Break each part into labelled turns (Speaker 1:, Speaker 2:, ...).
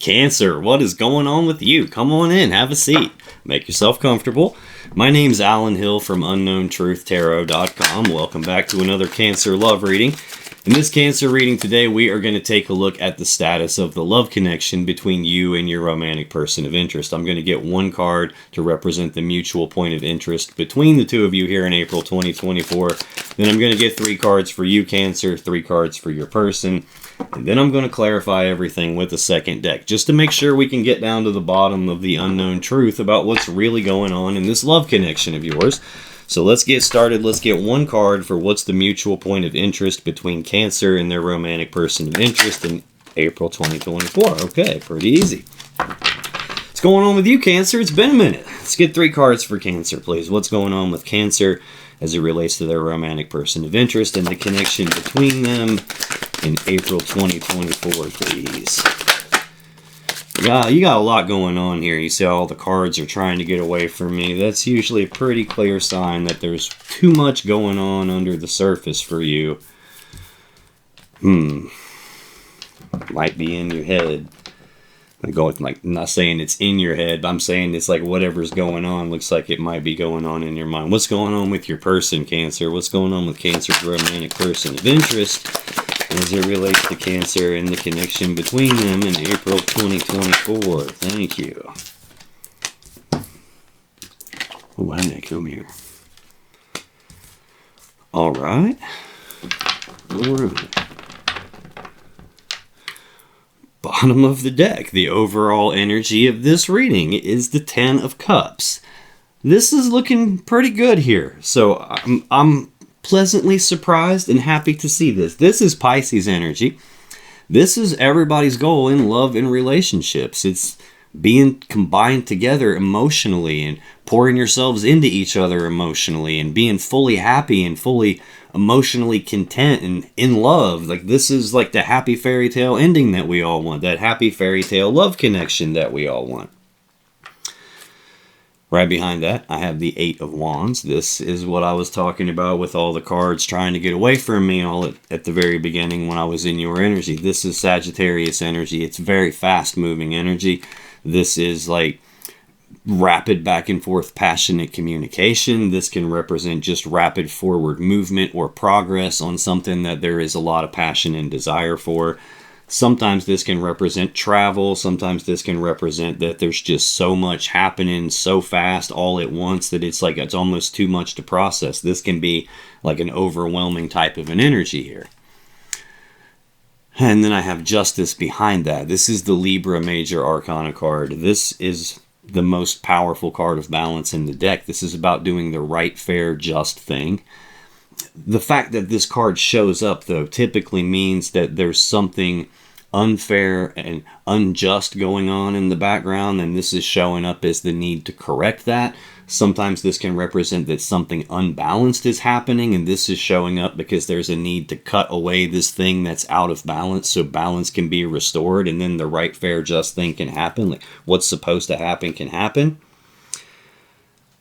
Speaker 1: Cancer, what is going on with you? Come on in, have a seat, make yourself comfortable. My name's Alan Hill from UnknownTruthTarot.com. Welcome back to another Cancer love reading. In this Cancer reading today, we are going to take a look at the status of the love connection between you and your romantic person of interest. I'm going to get one card to represent the mutual point of interest between the two of you here in April 2024. Then I'm going to get 3 cards for you, Cancer, 3 cards for your person. And then I'm going to clarify everything with a second deck, just to make sure we can get down to the bottom of the unknown truth about what's really going on in this love connection of yours. So let's get started. Let's get one card for what's the mutual point of interest between Cancer and their romantic person of interest in April 2024. Okay, pretty easy. What's going on with you, Cancer? It's been a minute. Let's get 3 cards for Cancer, please. What's going on with Cancer as it relates to their romantic person of interest and the connection between them in April 2024, please. Yeah, you got a lot going on here. You see all the cards are trying to get away from me. That's usually a pretty clear sign that there's too much going on under the surface for you. Might be in your head. I'm not saying it's in your head, but I'm saying it's like whatever's going on looks like it might be going on in your mind. What's going on with your person, Cancer? What's going on with Cancer's romantic person of interest as it relates to Cancer and the connection between them in April 2024? Thank you. Oh, I may come here. All right. Bottom of the deck, the overall energy of this reading is the 10 of Cups. This is looking pretty good here. So I'm pleasantly surprised and happy to see this. This is Pisces energy. This is everybody's goal in love and relationships. It's being combined together emotionally and pouring yourselves into each other emotionally and being fully happy and fully emotionally content and in love. Like, this is like the happy fairy tale ending that we all want, that happy fairy tale love connection that we all want. Right behind that, I have the 8 of Wands. This is what I was talking about with all the cards trying to get away from me all at the very beginning when I was in your energy. This is Sagittarius energy. It's very fast-moving energy. This is like rapid back and forth passionate communication. This can represent just rapid forward movement or progress on something that there is a lot of passion and desire for. Sometimes this can represent travel. Sometimes this can represent that there's just so much happening so fast all at once that it's like it's almost too much to process. This can be like an overwhelming type of an energy here. And then I have Justice behind that. This is the Libra Major Arcana card. This is the most powerful card of balance in the deck. This is about doing the right, fair, just thing. The fact that this card shows up, though, typically means that there's something unfair and unjust going on in the background, and this is showing up as the need to correct that. Sometimes this can represent that something unbalanced is happening, and this is showing up because there's a need to cut away this thing that's out of balance so balance can be restored, and then the right, fair, just thing can happen. Like, what's supposed to happen can happen.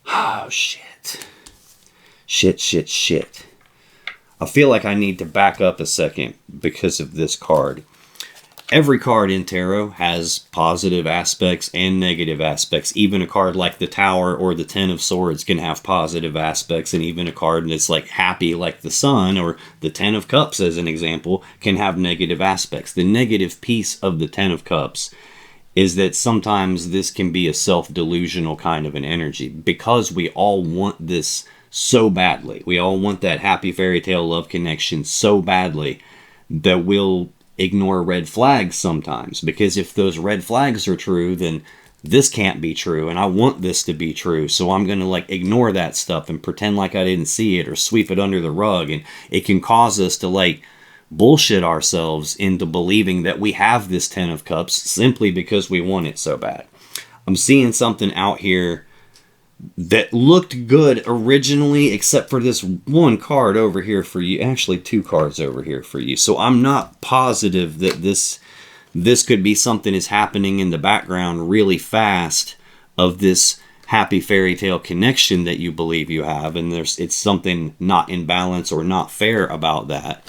Speaker 1: Oh, shit. Shit. I feel like I need to back up a second because of this card. Every card in tarot has positive aspects and negative aspects. Even a card like the Tower or the 10 of Swords can have positive aspects, and even a card that's like happy like the Sun or the 10 of Cups as an example can have negative aspects. The negative piece of the 10 of Cups is that sometimes this can be a self-delusional kind of an energy because we all want this so badly. We all want that happy fairy tale love connection so badly that we'll ignore red flags sometimes, because if those red flags are true, then this can't be true, and I want this to be true, so I'm going to like ignore that stuff and pretend like I didn't see it or sweep it under the rug, and it can cause us to like bullshit ourselves into believing that we have this 10 of Cups simply because we want it so bad. I'm seeing something out here that looked good originally, except for this one card over here for you. Actually, 2 cards over here for you. So I'm not positive that this could be something is happening in the background really fast of this happy fairy tale connection that you believe you have, and it's something not in balance or not fair about that.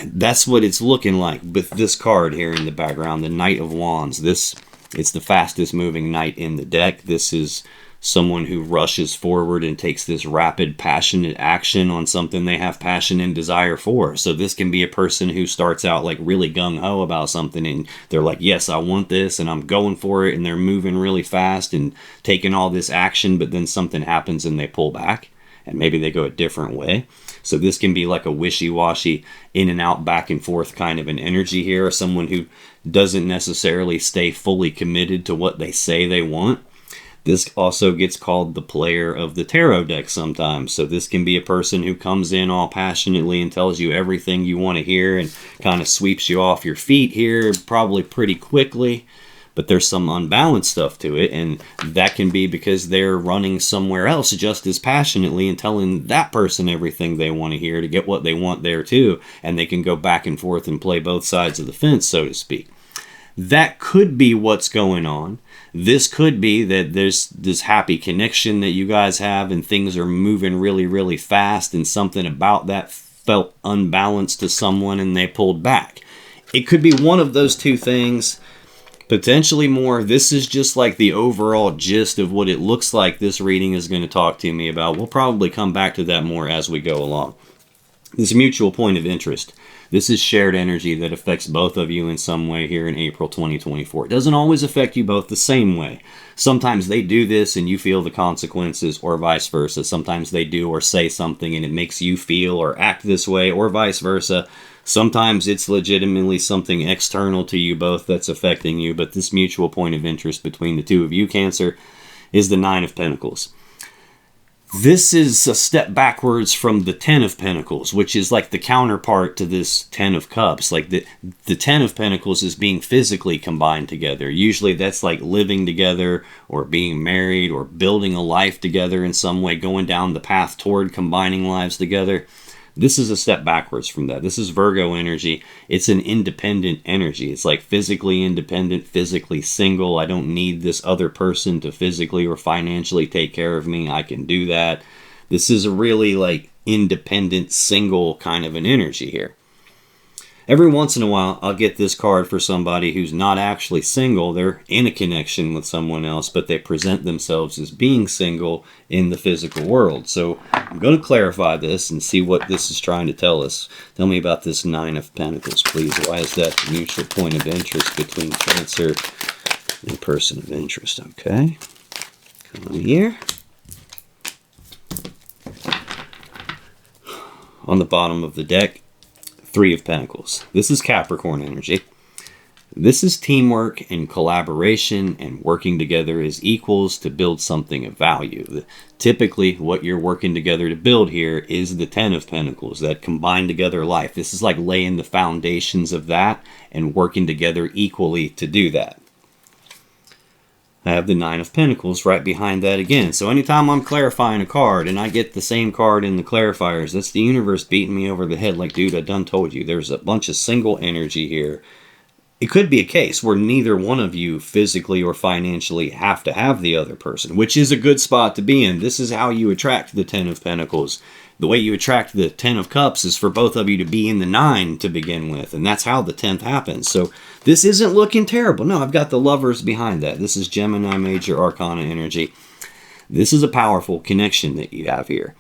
Speaker 1: that's what it's looking like with this card here in the background, the Knight of Wands. It's the fastest moving knight in the deck. This is someone who rushes forward and takes this rapid, passionate action on something they have passion and desire for. So this can be a person who starts out like really gung-ho about something, and they're like, yes, I want this, and I'm going for it, and they're moving really fast and taking all this action, but then something happens and they pull back, and maybe they go a different way. So this can be like a wishy-washy, in and out, back and forth kind of an energy here, or someone who doesn't necessarily stay fully committed to what they say they want. This also gets called the player of the tarot deck sometimes. So this can be a person who comes in all passionately and tells you everything you want to hear and kind of sweeps you off your feet here probably pretty quickly. But there's some unbalanced stuff to it, and that can be because they're running somewhere else just as passionately and telling that person everything they want to hear to get what they want there too, and they can go back and forth and play both sides of the fence, so to speak. That could be what's going on. This could be that there's this happy connection that you guys have and things are moving really, really fast, and something about that felt unbalanced to someone and they pulled back. It could be one of those two things, potentially more. This is just like the overall gist of what it looks like this reading is going to talk to me about. We'll probably come back to that more as we go along. This mutual point of interest. This is shared energy that affects both of you in some way here in April 2024. It doesn't always affect you both the same way. Sometimes they do this and you feel the consequences, or vice versa. Sometimes they do or say something and it makes you feel or act this way, or vice versa. Sometimes it's legitimately something external to you both that's affecting you, but this mutual point of interest between the two of you, Cancer, is the Nine of Pentacles. This is a step backwards from the Ten of Pentacles, which is like the counterpart to this Ten of Cups. Like the Ten of Pentacles is being physically combined together. Usually that's like living together or being married or building a life together in some way, going down the path toward combining lives together. This is a step backwards from that. This is Virgo energy. It's an independent energy. It's like physically independent, physically single. I don't need this other person to physically or financially take care of me. I can do that. This is a really like independent, single kind of an energy here. Every once in a while, I'll get this card for somebody who's not actually single. They're in a connection with someone else, but they present themselves as being single in the physical world. So I'm going to clarify this and see what this is trying to tell us. Tell me about this Nine of Pentacles, please. Why is that the mutual point of interest between Cancer and person of interest? Okay. Come on here. On the bottom of the deck, Three of Pentacles. This is Capricorn energy. This is teamwork and collaboration and working together as equals to build something of value. Typically, what you're working together to build here is the Ten of Pentacles, that combined together life. This is like laying the foundations of that and working together equally to do that. I have the Nine of Pentacles right behind that again. So anytime I'm clarifying a card and I get the same card in the clarifiers, that's the universe beating me over the head like, dude, I done told you. There's a bunch of single energy here. It could be a case where neither one of you physically or financially have to have the other person, which is a good spot to be in. This is how you attract the Ten of Pentacles. The way you attract the Ten of Cups is for both of you to be in the Nine to begin with, and that's how the 10th happens. So this isn't looking terrible. No, I've got the Lovers behind that. This is Gemini Major Arcana energy. This is a powerful connection that you have here.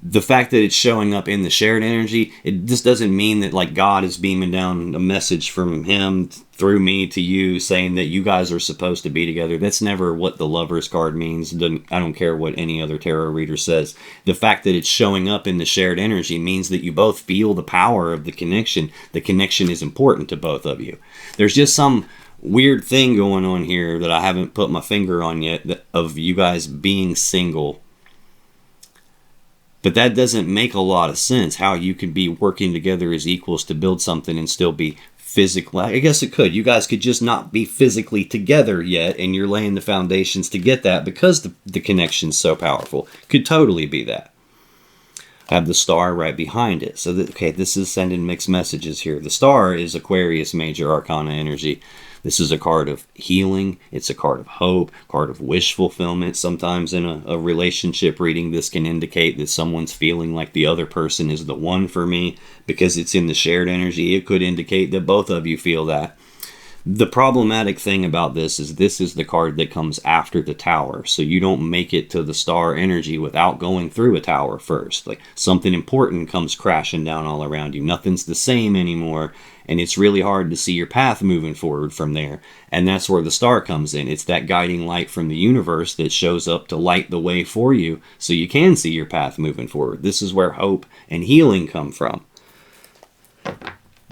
Speaker 1: The fact that it's showing up in the shared energy, this doesn't mean that like God is beaming down a message from him through me to you saying that you guys are supposed to be together. That's never what the Lovers card means. I don't care what any other tarot reader says. The fact that it's showing up in the shared energy means that you both feel the power of the connection. The connection is important to both of you. There's just some weird thing going on here that I haven't put my finger on yet of you guys being single. But that doesn't make a lot of sense, how you could be working together as equals to build something and still be physically. I guess it could. You guys could just not be physically together yet, and you're laying the foundations to get that because the connection's so powerful. Could totally be that. I have the Star right behind it. So, okay, this is sending mixed messages here. The Star is Aquarius Major Arcana energy. This is a card of healing. It's a card of hope, card of wish fulfillment. Sometimes in a relationship reading, this can indicate that someone's feeling like the other person is the one for me because it's in the shared energy. It could indicate that both of you feel that. The problematic thing about this is the card that comes after the Tower. So you don't make it to the star energy without going through a Tower first. Like something important comes crashing down all around you. Nothing's the same anymore. And it's really hard to see your path moving forward from there. And that's where the star comes in. It's that guiding light from the universe that shows up to light the way for you so you can see your path moving forward. This is where hope and healing come from.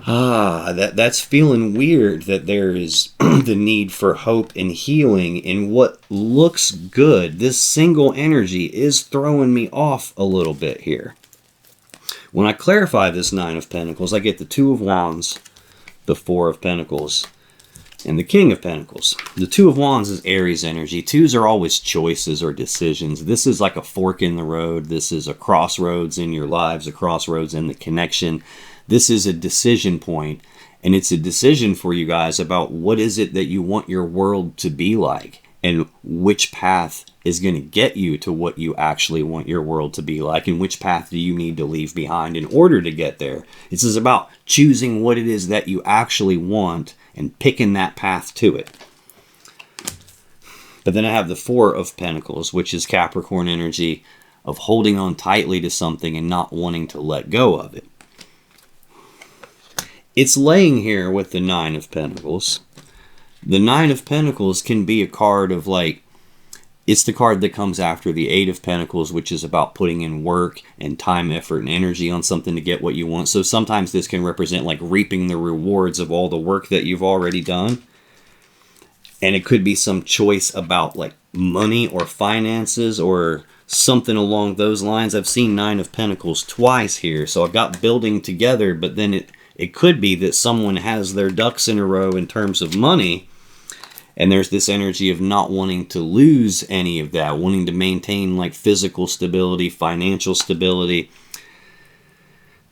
Speaker 1: That's feeling weird that there is the need for hope and healing in what looks good. This single energy is throwing me off a little bit here. When I clarify this Nine of Pentacles, I get the Two of Wands, the Four of Pentacles, and the King of Pentacles. The Two of Wands is Aries energy. Twos are always choices or decisions. This is like a fork in the road. This is a crossroads in your lives, a crossroads in the connection. This is a decision point, and it's a decision for you guys about what is it that you want your world to be like, and which path is going to get you to what you actually want your world to be like, and which path do you need to leave behind in order to get there. This is about choosing what it is that you actually want and picking that path to it. But then I have the Four of Pentacles, which is Capricorn energy of holding on tightly to something and not wanting to let go of it. It's laying here with the Nine of Pentacles. The Nine of Pentacles can be a card of like, it's the card that comes after the Eight of Pentacles, which is about putting in work and time, effort, and energy on something to get what you want. So sometimes this can represent like reaping the rewards of all the work that you've already done. And it could be some choice about like money or finances or something along those lines. I've seen Nine of Pentacles twice here. So I've got building together, but then it could be that someone has their ducks in a row in terms of money, and there's this energy of not wanting to lose any of that, wanting to maintain like physical stability, financial stability.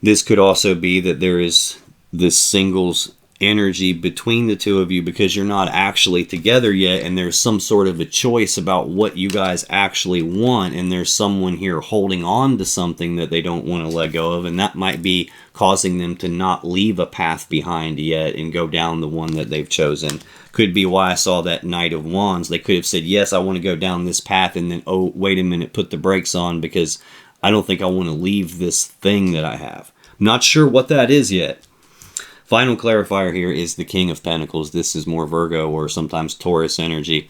Speaker 1: This could also be that there is this singles energy between the two of you because you're not actually together yet, and there's some sort of a choice about what you guys actually want, and there's someone here holding on to something that they don't want to let go of, and that might be causing them to not leave a path behind yet and go down the one that they've chosen. Could be why I saw that Knight of Wands. They could have said, yes, I want to go down this path, and then, oh, wait a minute, put the brakes on because I don't think I want to leave this thing that I have. I'm not sure what that is yet. Final clarifier here is the King of Pentacles. This is more Virgo or sometimes Taurus energy.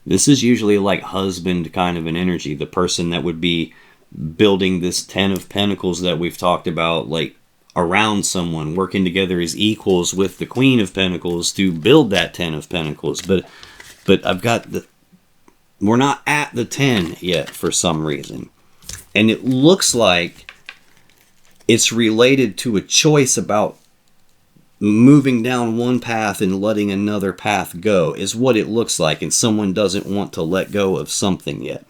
Speaker 1: This is usually like husband kind of an energy. The person that would be building this Ten of Pentacles that we've talked about, like around someone, working together as equals with the Queen of Pentacles to build that Ten of Pentacles. But I've got we're not at the 10 yet for some reason. And it looks like it's related to a choice about moving down one path and letting another path go is what it looks like, and someone doesn't want to let go of something yet.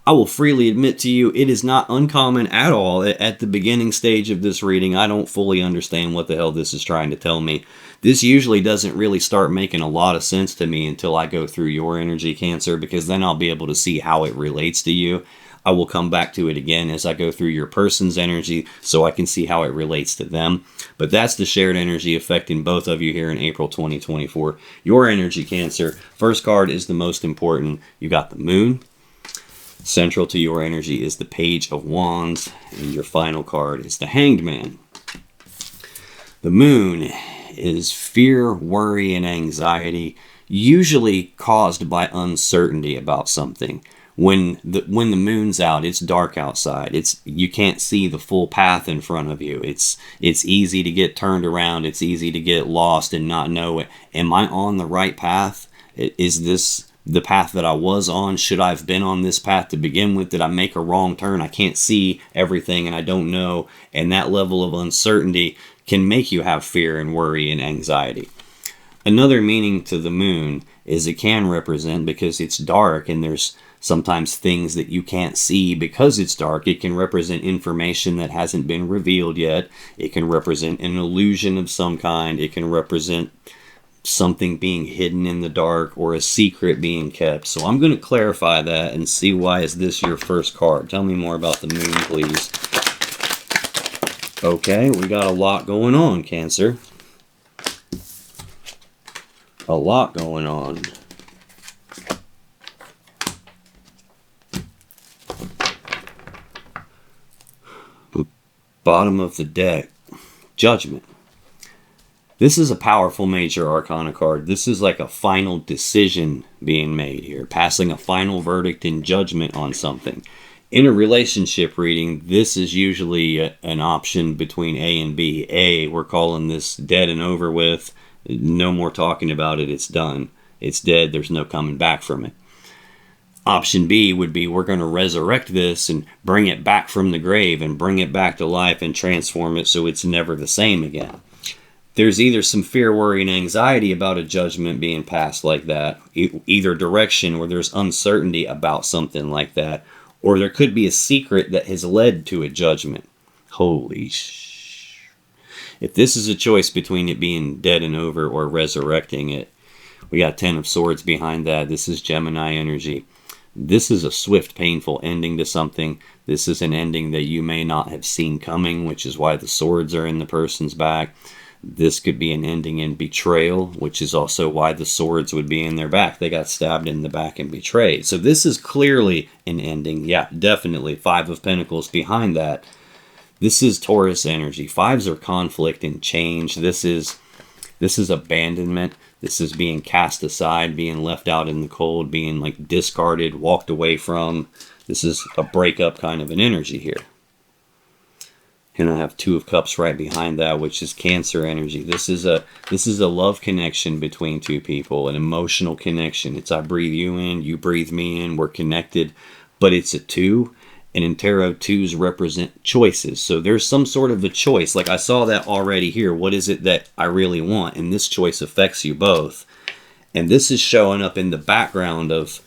Speaker 1: I will freely admit to you, it is not uncommon at all at the beginning stage of this reading. I don't fully understand what the hell this is trying to tell me. This usually doesn't really start making a lot of sense to me until I go through your energy, Cancer, because then I'll be able to see how it relates to you. I will come back to it again as I go through your person's energy so I can see how it relates to them. But that's the shared energy affecting both of you here in April 2024. Your energy, Cancer. First card is the most important. You got the Moon. Central to your energy is the Page of Wands. And your final card is the Hanged Man. The Moon is fear, worry, and anxiety, usually caused by uncertainty about something. When the moon's out, it's dark outside. You can't see the full path in front of you. It's easy to get turned around. It's easy to get lost and not know it. Am I on the right path? Is this the path that I was on? Should I have been on this path to begin with? Did I make a wrong turn? I can't see everything and I don't know. And that level of uncertainty can make you have fear and worry and anxiety. Another meaning to the moon is it can represent, because it's dark and there's sometimes things that you can't see because it's dark, it can represent information that hasn't been revealed yet. It can represent an illusion of some kind. It can represent something being hidden in the dark or a secret being kept. So I'm going to clarify that and see why is this your first card. Tell me more about the moon, please. Okay, we got a lot going on, Cancer. A lot going on. Bottom of the deck. Judgment. This is a powerful major arcana card. This is like a final decision being made here. Passing a final verdict in judgment on something. In a relationship reading, this is usually an option between A and B. A, we're calling this dead and over with. No more talking about it. It's done. It's dead. There's no coming back from it. Option B would be we're going to resurrect this and bring it back from the grave and bring it back to life and transform it so it's never the same again. There's either some fear, worry, and anxiety about a judgment being passed like that, either direction, or there's uncertainty about something like that, or there could be a secret that has led to a judgment. Holy sh! If this is a choice between it being dead and over or resurrecting it, we got 10 of Swords behind that. This is Gemini energy. This is a swift, painful ending to something. This is an ending that you may not have seen coming, which is why the swords are in the person's back. This could be an ending in betrayal, which is also why the swords would be in their back. They got stabbed in the back and betrayed. So this is clearly an ending. Yeah, definitely. 5 of Pentacles behind that. This is Taurus energy. 5s are conflict and change. This is abandonment. This is being cast aside, being left out in the cold, being like discarded, walked away from. This is a breakup kind of an energy here. And I have 2 of Cups right behind that, which is Cancer energy. This is a love connection between 2 people, an emotional connection. It's I breathe you in, you breathe me in, we're connected, but it's a 2. And in tarot, 2s represent choices. So there's some sort of a choice. Like I saw that already here. What is it that I really want? And this choice affects you both. And this is showing up in the background of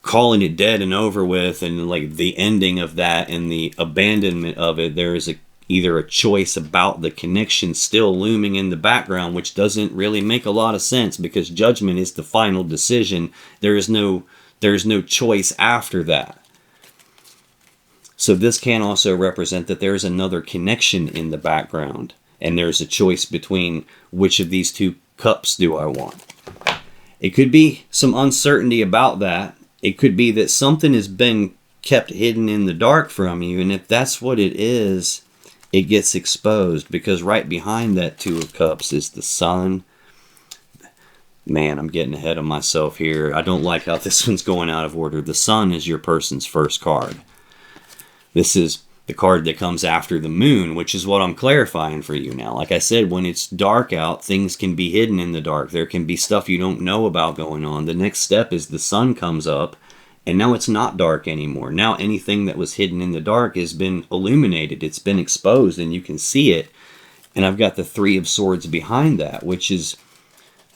Speaker 1: calling it dead and over with, and like the ending of that and the abandonment of it. There is either a choice about the connection still looming in the background, which doesn't really make a lot of sense because judgment is the final decision. There is no choice after that. So this can also represent that there is another connection in the background, and there's a choice between which of these 2 cups do I want. It could be some uncertainty about that. It could be that something has been kept hidden in the dark from you, and if that's what it is, it gets exposed, because right behind that 2 of Cups is the Sun. Man, I'm getting ahead of myself here. I don't like how this one's going out of order. The Sun is your person's first card. This is the card that comes after the Moon, which is what I'm clarifying for you now. Like I said, when it's dark out, things can be hidden in the dark. There can be stuff you don't know about going on. The next step is the Sun comes up, and now it's not dark anymore. Now anything that was hidden in the dark has been illuminated. It's been exposed, and you can see it. And I've got the 3 of Swords behind that, which is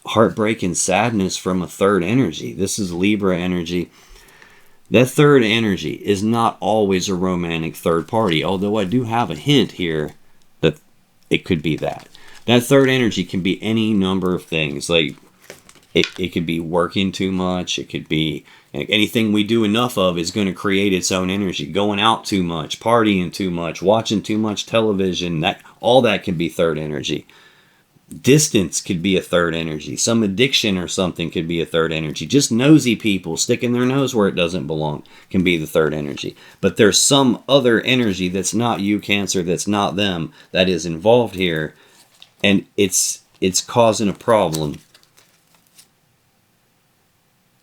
Speaker 1: heartbreak and sadness from a third energy. This is Libra energy. That third energy is not always a romantic third party, although I do have a hint here that it could be that. That third energy can be any number of things. Like it could be working too much. It could be anything we do enough of is going to create its own energy. Going out too much, partying too much, watching too much television, all that can be third energy. Distance could be a third energy. Some addiction or something could be a third energy. Just nosy people sticking their nose where it doesn't belong can be the third energy. But there's some other energy that's not you, Cancer, that's not them, that is involved here, and it's causing a problem.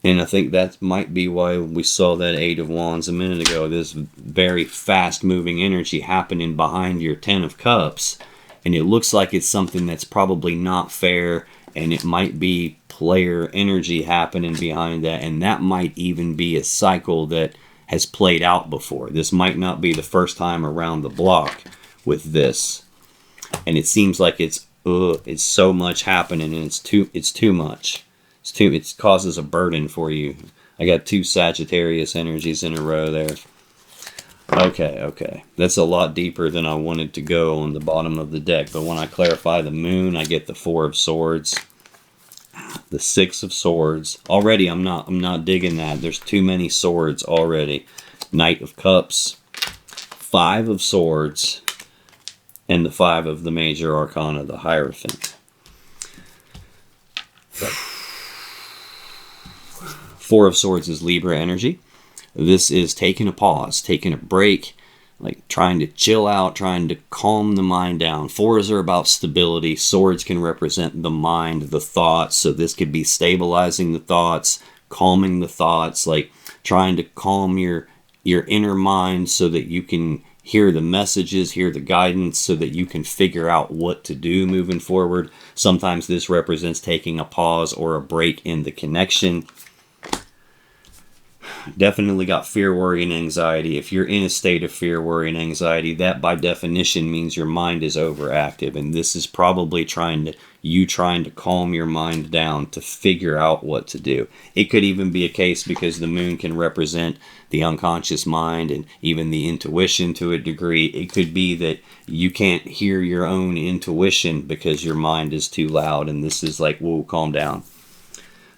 Speaker 1: And I think that might be why we saw that 8 of Wands a minute ago. This very fast-moving energy happening behind your 10 of Cups. And it looks like it's something that's probably not fair, and it might be player energy happening behind that, and that might even be a cycle that has played out before. This might not be the first time around the block with this, and it seems like it's so much happening, and it's too much. It causes a burden for you. I got 2 Sagittarius energies in a row there. Okay. That's a lot deeper than I wanted to go on the bottom of the deck. But when I clarify the Moon, I get the 4 of Swords. The Six of Swords. Already, I'm not digging that. There's too many swords already. Knight of Cups, Five of Swords, and the Five of the Major Arcana, the Hierophant. Four of Swords is Libra energy. This is taking a pause, taking a break, like trying to chill out, trying to calm the mind down. Fours are about stability. Swords can represent the mind, the thoughts. So this could be stabilizing the thoughts, calming the thoughts, like trying to calm your inner mind so that you can hear the messages, hear the guidance, so that you can figure out what to do moving forward. Sometimes this represents taking a pause or a break in the connection. Definitely got fear, worry, and anxiety. If you're in a state of fear, worry, and anxiety, that by definition means your mind is overactive. And this is probably trying to calm your mind down to figure out what to do. It could even be a case because the moon can represent the unconscious mind and even the intuition to a degree. It could be that you can't hear your own intuition because your mind is too loud. And this is like, whoa, calm down.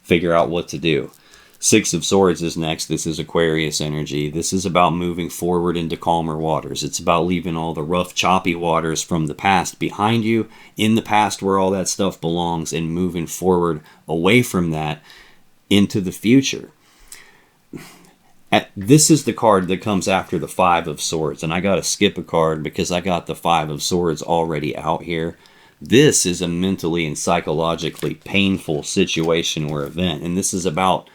Speaker 1: Figure out what to do. Six of Swords is next. This is Aquarius energy. This is about moving forward into calmer waters. It's about leaving all the rough, choppy waters from the past behind you, in the past where all that stuff belongs, and moving forward away from that into the future. This is the card that comes after the Five of Swords, and I got to skip a card because I got the Five of Swords already out here. This is a mentally and psychologically painful situation or event, and this is about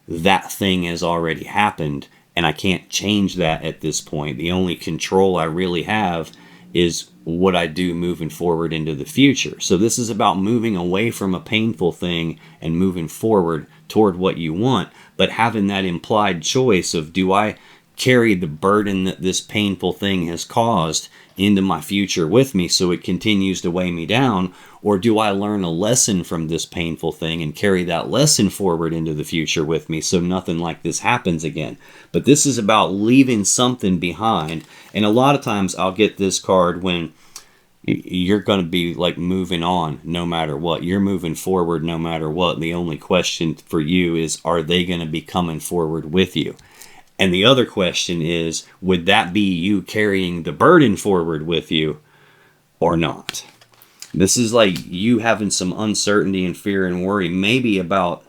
Speaker 1: that thing has already happened and I can't change that at this point. The only control I really have is what I do moving forward into the future. So this is about moving away from a painful thing and moving forward toward what you want, but having that implied choice of, do I carry the burden that this painful thing has caused into my future with me so it continues to weigh me down, or do I learn a lesson from this painful thing and carry that lesson forward into the future with me so nothing like this happens again? But this is about leaving something behind, and a lot of times I'll get this card when you're going to be like moving on no matter what. You're moving forward no matter what. The only question for you is, are they going to be coming forward with you? And the other question is, would that be you carrying the burden forward with you or not? This is like you having some uncertainty and fear and worry, maybe about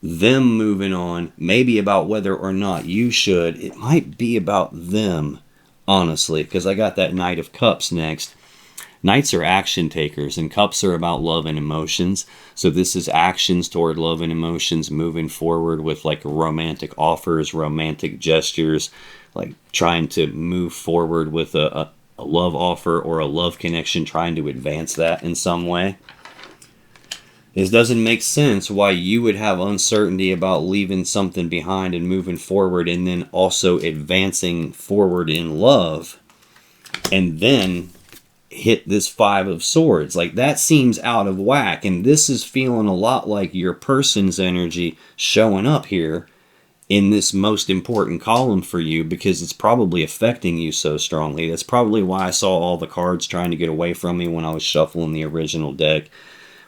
Speaker 1: them moving on, maybe about whether or not you should. It might be about them, honestly, because I got that Knight of Cups next. Knights are action takers, and cups are about love and emotions. So this is actions toward love and emotions, moving forward with like romantic offers, romantic gestures, like trying to move forward with a love offer or a love connection, trying to advance that in some way. It doesn't make sense why you would have uncertainty about leaving something behind and moving forward, and then also advancing forward in love, and then hit this Five of Swords. Like, that seems out of whack, and this is feeling a lot like your person's energy showing up here in this most important column for you, because it's probably affecting you so strongly. That's probably why I saw all the cards trying to get away from me when I was shuffling the original deck.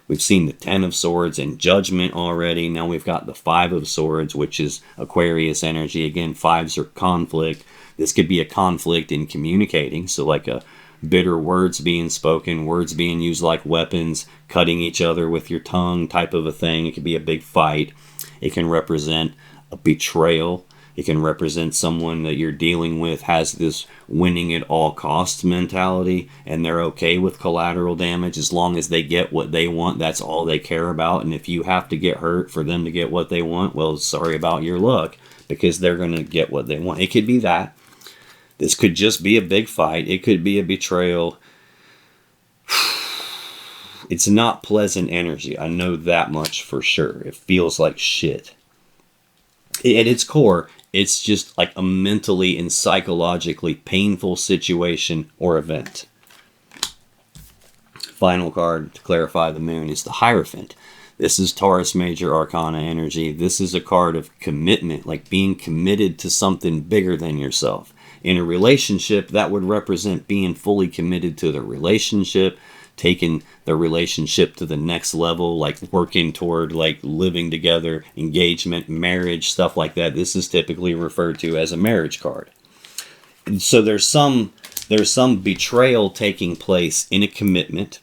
Speaker 1: We've seen the Ten of Swords and Judgment already. Now we've got the Five of Swords, which is Aquarius energy. Again, fives are conflict. This could be a conflict in communicating, so like a bitter words being spoken, words being used like weapons, cutting each other with your tongue type of a thing. It could be a big fight. It can represent a betrayal. It can represent someone that you're dealing with has this winning at all costs mentality, and they're okay with collateral damage as long as they get what they want. That's all they care about. And if you have to get hurt for them to get what they want, well, sorry about your luck, because they're going to get what they want. It could be that. This could just be a big fight. It could be a betrayal. It's not pleasant energy. I know that much for sure. It feels like shit. At its core, it's just like a mentally and psychologically painful situation or event. Final card to clarify the moon is the Hierophant. This is Taurus Major Arcana energy. This is a card of commitment, like being committed to something bigger than yourself. In a relationship, that would represent being fully committed to the relationship, taking the relationship to the next level, like working toward like living together, engagement, marriage, stuff like that. This is typically referred to as a marriage card. And so there's some betrayal taking place in a commitment.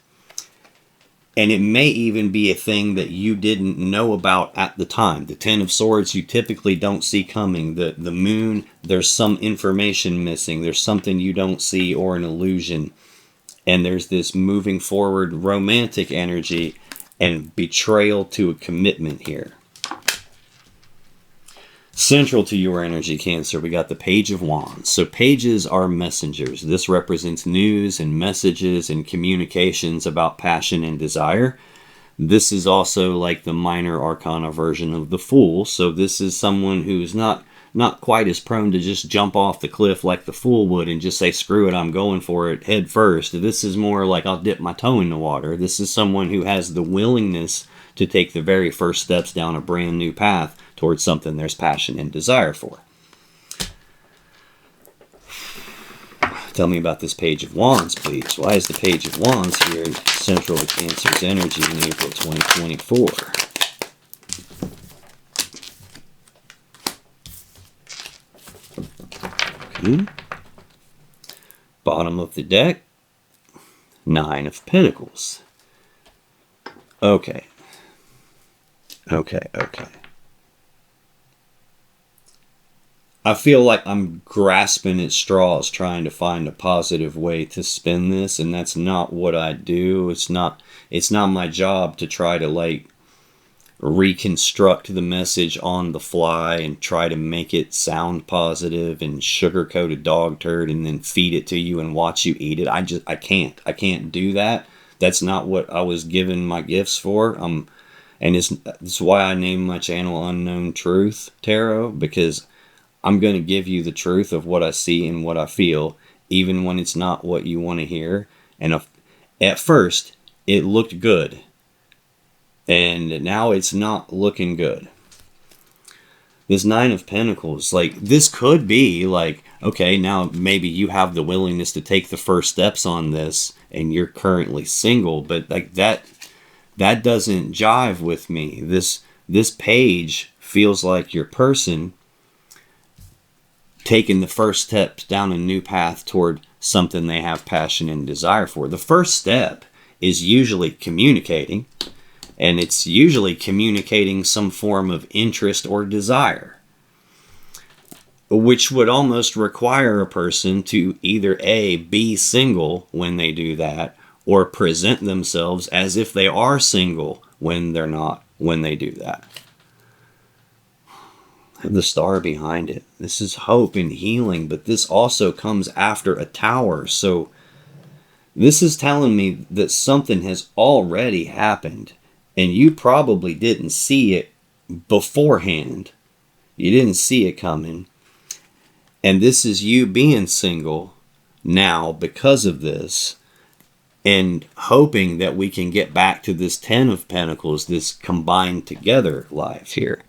Speaker 1: And it may even be a thing that you didn't know about at the time. The Ten of Swords you typically don't see coming. The Moon, there's some information missing. There's something you don't see or an illusion. And there's this moving forward romantic energy and betrayal to a commitment here. Central to your energy, Cancer, we got the Page of Wands. So pages are messengers. This represents news and messages and communications about passion and desire. This is also like the minor arcana version of the Fool. So this is someone who's not quite as prone to just jump off the cliff like the Fool would and just say, screw it, I'm going for it head first. This is more like, I'll dip my toe in the water. This is someone who has the willingness to take the very first steps down a brand new path towards something there's passion and desire for. Tell me about this Page of Wands, please. Why is the Page of Wands here central to Cancer's energy in April 2024? Okay. Bottom of the deck, Nine of Pentacles. Okay. I feel like I'm grasping at straws trying to find a positive way to spin this, and that's not what I do. It's not my job to try to like reconstruct the message on the fly and try to make it sound positive and sugarcoat a dog turd and then feed it to you and watch you eat it. I can't do that. That's not what I was given my gifts for. And it's why I named my channel Unknown Truth Tarot, because I'm going to give you the truth of what I see and what I feel, even when it's not what you want to hear. And at first, it looked good. And now it's not looking good. This Nine of Pentacles, like, this could be like, okay, now maybe you have the willingness to take the first steps on this and you're currently single, but like that doesn't jive with me. This page feels like your person taking the first steps down a new path toward something they have passion and desire for. The first step is usually communicating, and it's usually communicating some form of interest or desire, which would almost require a person to either A, be single when they do that, or present themselves as if they are single when they're not, when they do that. The Star behind it. This is hope and healing, but this also comes after a Tower. So this is telling me that something has already happened and you probably didn't see it beforehand. You didn't see it coming. And this is you being single now because of this, and hoping that we can get back to this Ten of Pentacles, this combined together life here.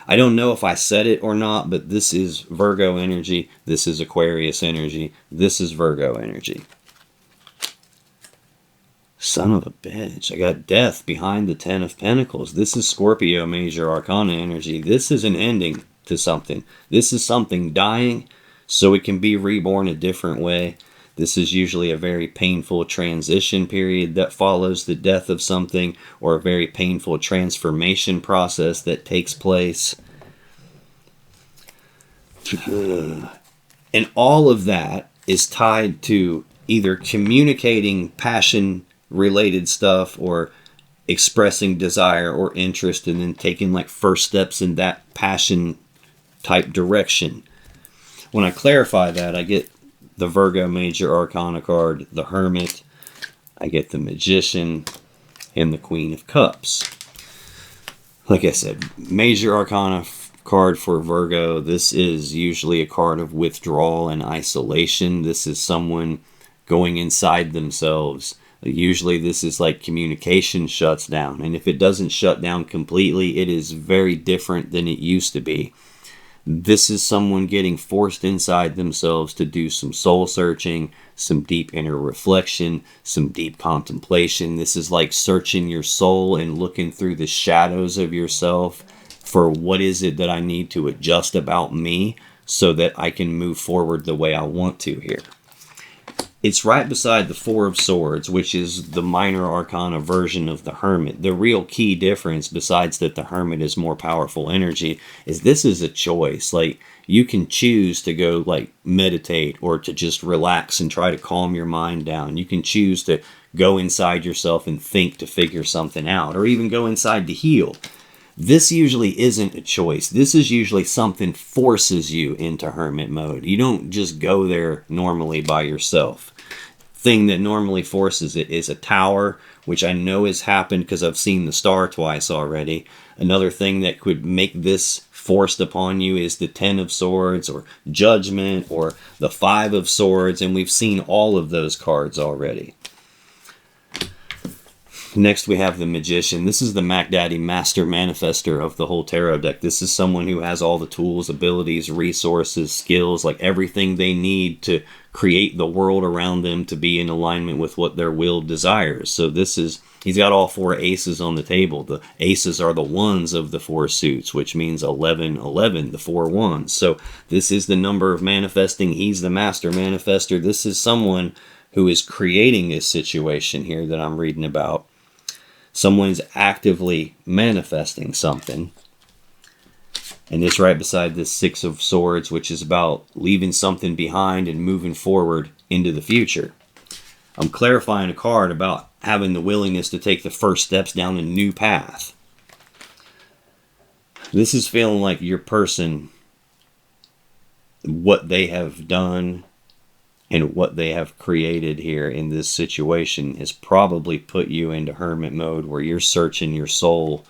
Speaker 1: I don't know if I said it or not, but this is Virgo energy. This is Aquarius energy. This is Virgo energy. Son of a bitch. I got Death behind the Ten of Pentacles. This is Scorpio major arcana energy. This is an ending to something. This is something dying so it can be reborn a different way. This is usually a very painful transition period that follows the death of something, or a very painful transformation process that takes place. And all of that is tied to either communicating passion-related stuff or expressing desire or interest, and then taking like first steps in that passion-type direction. When I clarify that, I get the Virgo major arcana card, the Hermit, I get the Magician, and the Queen of Cups. Like I said, major arcana card for Virgo. This is usually a card of withdrawal and isolation. This is someone going inside themselves. Usually this is like communication shuts down, and if it doesn't shut down completely, it is very different than it used to be. This is someone getting forced inside themselves to do some soul searching, some deep inner reflection, some deep contemplation. This is like searching your soul and looking through the shadows of yourself for what is it that I need to adjust about me so that I can move forward the way I want to here. It's right beside the Four of Swords, which is the minor arcana version of the Hermit. The real key difference, besides that the Hermit is more powerful energy, is this is a choice. Like, you can choose to go like meditate or to just relax and try to calm your mind down. You can choose to go inside yourself and think to figure something out, or even go inside to heal. This usually isn't a choice. This is usually something forces you into hermit mode. You don't just go there normally by yourself. Thing that normally forces it is a tower, which I know has happened because I've seen the star twice already. Another thing that could make this forced upon you is the Ten of Swords or Judgment or the Five of Swords, and we've seen all of those cards already. Next we have the Magician. This is the Mac Daddy Master Manifester of the whole tarot deck. This is someone who has all the tools, abilities, resources, skills, like everything they need to create the world around them to be in alignment with what their will desires. So this is, he's got all four aces on the table. The aces are the ones of the four suits, which means 11, 11, the four ones. So this is the number of manifesting. He's the Master Manifester. This is someone who is creating this situation here that I'm reading about. Someone's actively manifesting something. And it's right beside this Six of Swords, which is about leaving something behind and moving forward into the future. I'm clarifying a card about having the willingness to take the first steps down a new path. This is feeling like your person, what they have done and what they have created here in this situation has probably put you into hermit mode where you're searching your soul,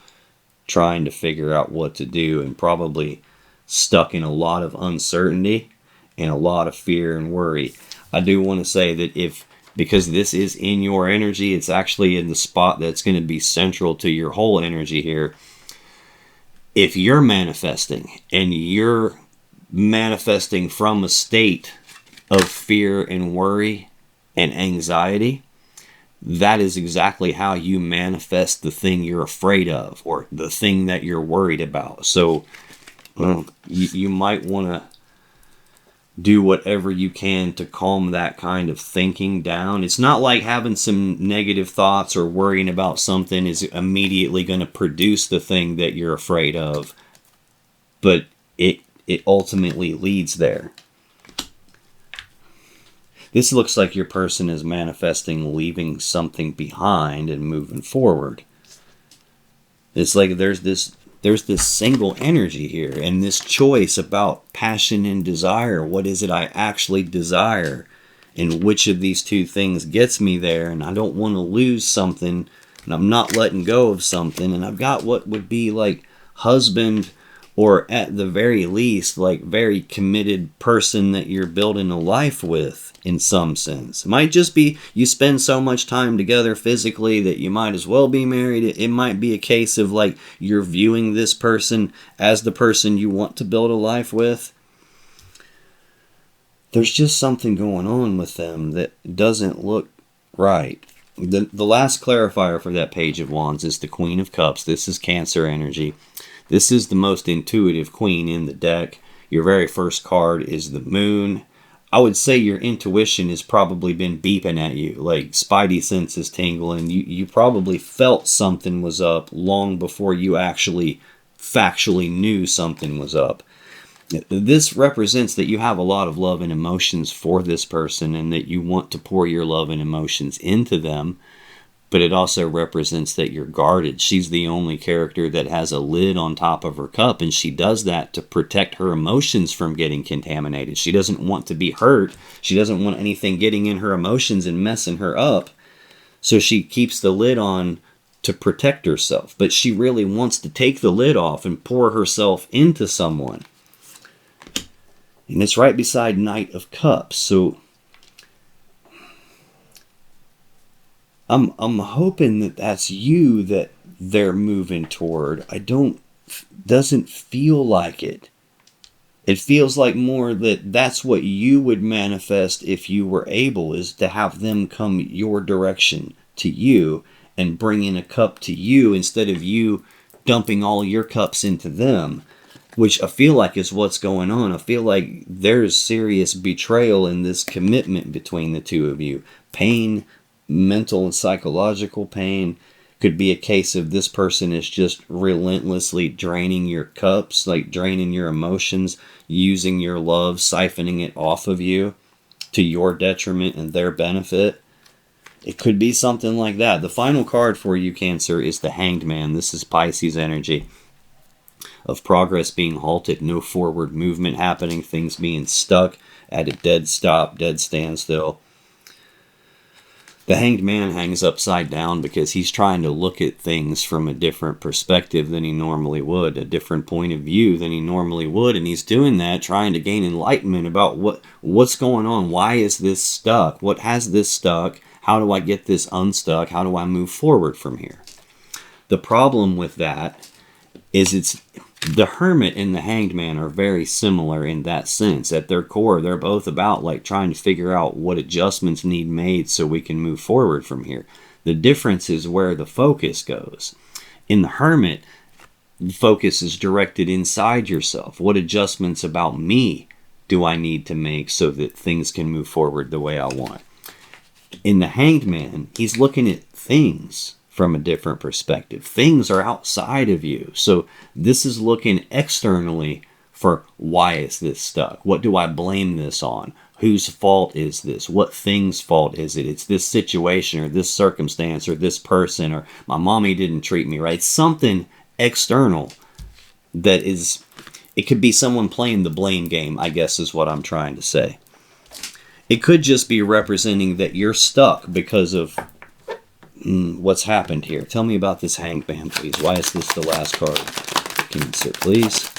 Speaker 1: trying to figure out what to do, and probably stuck in a lot of uncertainty and a lot of fear and worry. I do want to say that because this is in your energy, it's actually in the spot that's going to be central to your whole energy here. If you're manifesting and you're manifesting from a state of fear and worry and anxiety, that is exactly how you manifest the thing you're afraid of or the thing that you're worried about. So you might want to do whatever you can to calm that kind of thinking down. It's not like having some negative thoughts or worrying about something is immediately going to produce the thing that you're afraid of, but it ultimately leads there. This looks like your person is manifesting leaving something behind and moving forward. It's like there's this single energy here and this choice about passion and desire. What is it I actually desire? And which of these two things gets me there? And I don't want to lose something, and I'm not letting go of something. And I've got what would be like husband, or at the very least, like very committed person that you're building a life with in some sense. It might just be you spend so much time together physically that you might as well be married. It might be a case of like you're viewing this person as the person you want to build a life with. There's just something going on with them that doesn't look right. The last clarifier for that Page of Wands is the Queen of Cups. This is Cancer energy. This is the most intuitive queen in the deck. Your very first card is the Moon. I would say your intuition has probably been beeping at you, like spidey senses tingling. You probably felt something was up long before you actually factually knew something was up. This represents that you have a lot of love and emotions for this person and that you want to pour your love and emotions into them. But it also represents that you're guarded. She's the only character that has a lid on top of her cup, and she does that to protect her emotions from getting contaminated. She doesn't want to be hurt. She doesn't want anything getting in her emotions and messing her up. So she keeps the lid on to protect herself. But she really wants to take the lid off and pour herself into someone. And it's right beside Knight of Cups. So I'm hoping that that's you that they're moving toward. Doesn't feel like it. It feels like more that that's what you would manifest if you were able, is to have them come your direction to you and bring in a cup to you instead of you dumping all your cups into them, which I feel like is what's going on. I feel like there's serious betrayal in this commitment between the two of you. Pain, mental and psychological pain. Could be a case of this person is just relentlessly draining your cups, like draining your emotions, using your love, siphoning it off of you to your detriment and their benefit. It could be something like that. The final card for you, Cancer, is the Hanged Man. This is Pisces energy of progress being halted, no forward movement happening, things being stuck at a dead stop, dead standstill. The Hanged Man hangs upside down because he's trying to look at things from a different perspective than he normally would, a different point of view than he normally would, and he's doing that trying to gain enlightenment about what's going on. Why is this stuck? What has this stuck? How do I get this unstuck? How do I move forward from here? The problem with that is the Hermit and the Hanged Man are very similar in that sense. At their core, they're both about like trying to figure out what adjustments need made so we can move forward from here. The difference is where the focus goes. In the Hermit, the focus is directed inside yourself. What adjustments about me do I need to make so that things can move forward the way I want? In the Hanged Man, he's looking at things from a different perspective. Things are outside of you. So this is looking externally for why is this stuck? What do I blame this on? Whose fault is this? What thing's fault is it? It's this situation or this circumstance or this person or my mommy didn't treat me right. Something external that is, it could be someone playing the blame game, I guess is what I'm trying to say. It could just be representing that you're stuck because of what's happened here. Tell me about this Hanged Man, please. Why is this the last card? Cancer, please.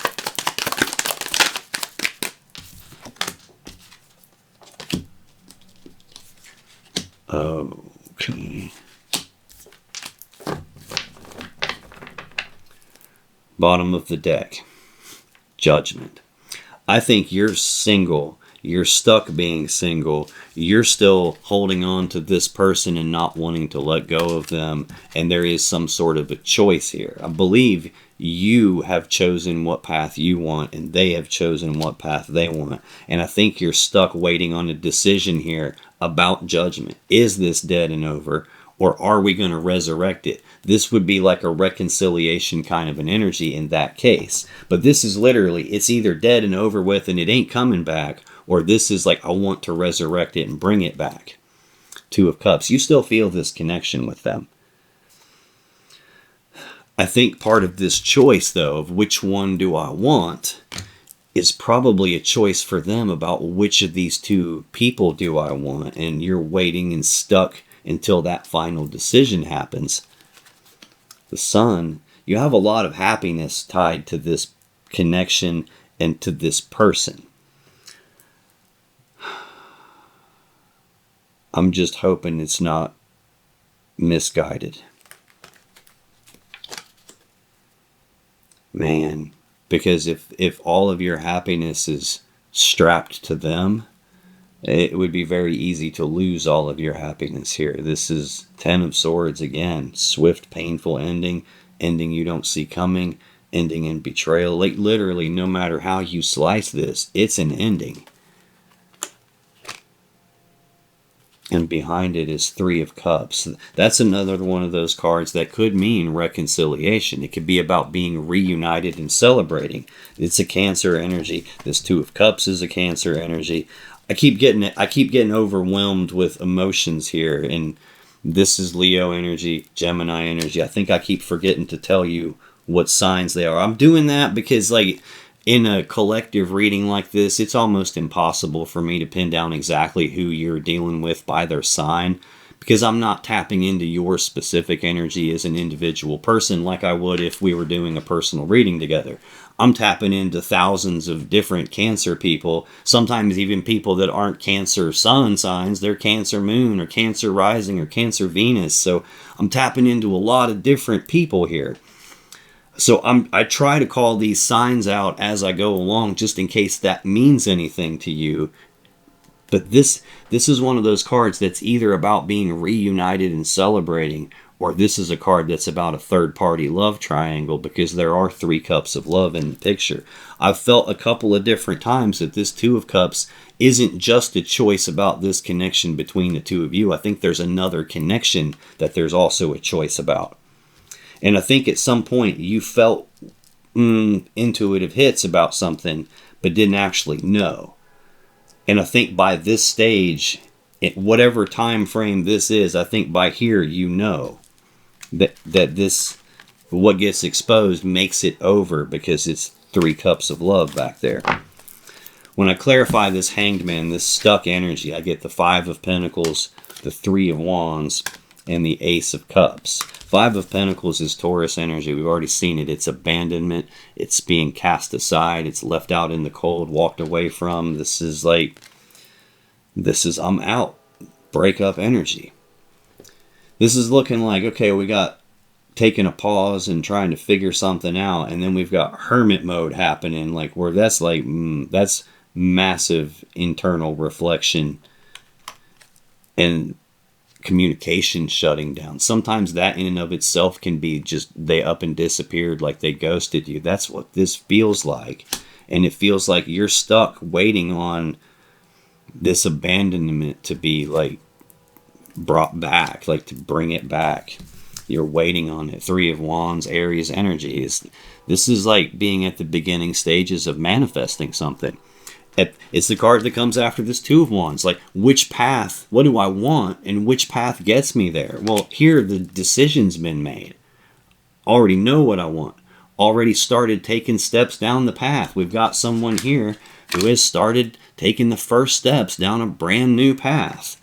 Speaker 1: Okay. Bottom of the deck. Judgment. I think you're single. You're stuck being single. You're still holding on to this person and not wanting to let go of them. And there is some sort of a choice here. I believe you have chosen what path you want and they have chosen what path they want. And I think you're stuck waiting on a decision here about judgment. Is this dead and over? Or are we going to resurrect it? This would be like a reconciliation kind of an energy in that case. But this is literally, it's either dead and over with and it ain't coming back, or this is like, I want to resurrect it and bring it back. Two of Cups. You still feel this connection with them. I think part of this choice, though, of which one do I want, is probably a choice for them about which of these two people do I want. And you're waiting and stuck until that final decision happens. The Sun, you have a lot of happiness tied to this connection and to this person. I'm just hoping it's not misguided. Man, because if all of your happiness is strapped to them, it would be very easy to lose all of your happiness here. This is 10 of Swords again. Swift, painful ending. Ending you don't see coming. Ending in betrayal. Like literally, no matter how you slice this, it's an ending. And behind it is 3 of Cups. That's another one of those cards that could mean reconciliation. It could be about being reunited and celebrating. It's a Cancer energy. This 2 of Cups is a Cancer energy. I keep getting overwhelmed with emotions here, and this is Leo energy, Gemini energy. I think I keep forgetting to tell you what signs they are. I'm doing that because, like, in a collective reading like this, it's almost impossible for me to pin down exactly who you're dealing with by their sign, because I'm not tapping into your specific energy as an individual person like I would if we were doing a personal reading together. I'm tapping into thousands of different Cancer people, sometimes even people that aren't Cancer sun signs, they're Cancer moon or Cancer rising or Cancer Venus. So I'm tapping into a lot of different people here. So I try to call these signs out as I go along, just in case that means anything to you. But this is one of those cards that's either about being reunited and celebrating, or this is a card that's about a third-party love triangle, because there are 3 cups of love in the picture. I've felt a couple of different times that this 2 of Cups isn't just a choice about this connection between the 2 of you. I think there's another connection that there's also a choice about. And I think at some point you felt intuitive hits about something, but didn't actually know. And I think by this stage, whatever time frame this is, I think by here you know that this, what gets exposed makes it over, because it's 3 cups of love back there. When I clarify this Hanged Man, this stuck energy, I get the 5 of Pentacles, the 3 of Wands, and the Ace of Cups. 5 of Pentacles is Taurus energy. We've already seen it. It's abandonment. It's being cast aside. It's left out in the cold, walked away from. This is I'm out. Breakup energy. This is looking like, okay, we got taking a pause and trying to figure something out, and then we've got hermit mode happening, like where that's that's massive internal reflection and communication shutting down. Sometimes that in and of itself can be just they up and disappeared, like they ghosted you. That's what this feels like. And it feels like you're stuck waiting on this abandonment to be like brought back, like to bring it back. You're waiting on it. 3 of Wands, Aries energy. This is like being at the beginning stages of manifesting something. It's the card that comes after this 2 of Wands. Like, which path, what do I want, and which path gets me there? Well, here the decision's been made. Already know what I want. Already started taking steps down the path. We've got someone here who has started taking the first steps down a brand new path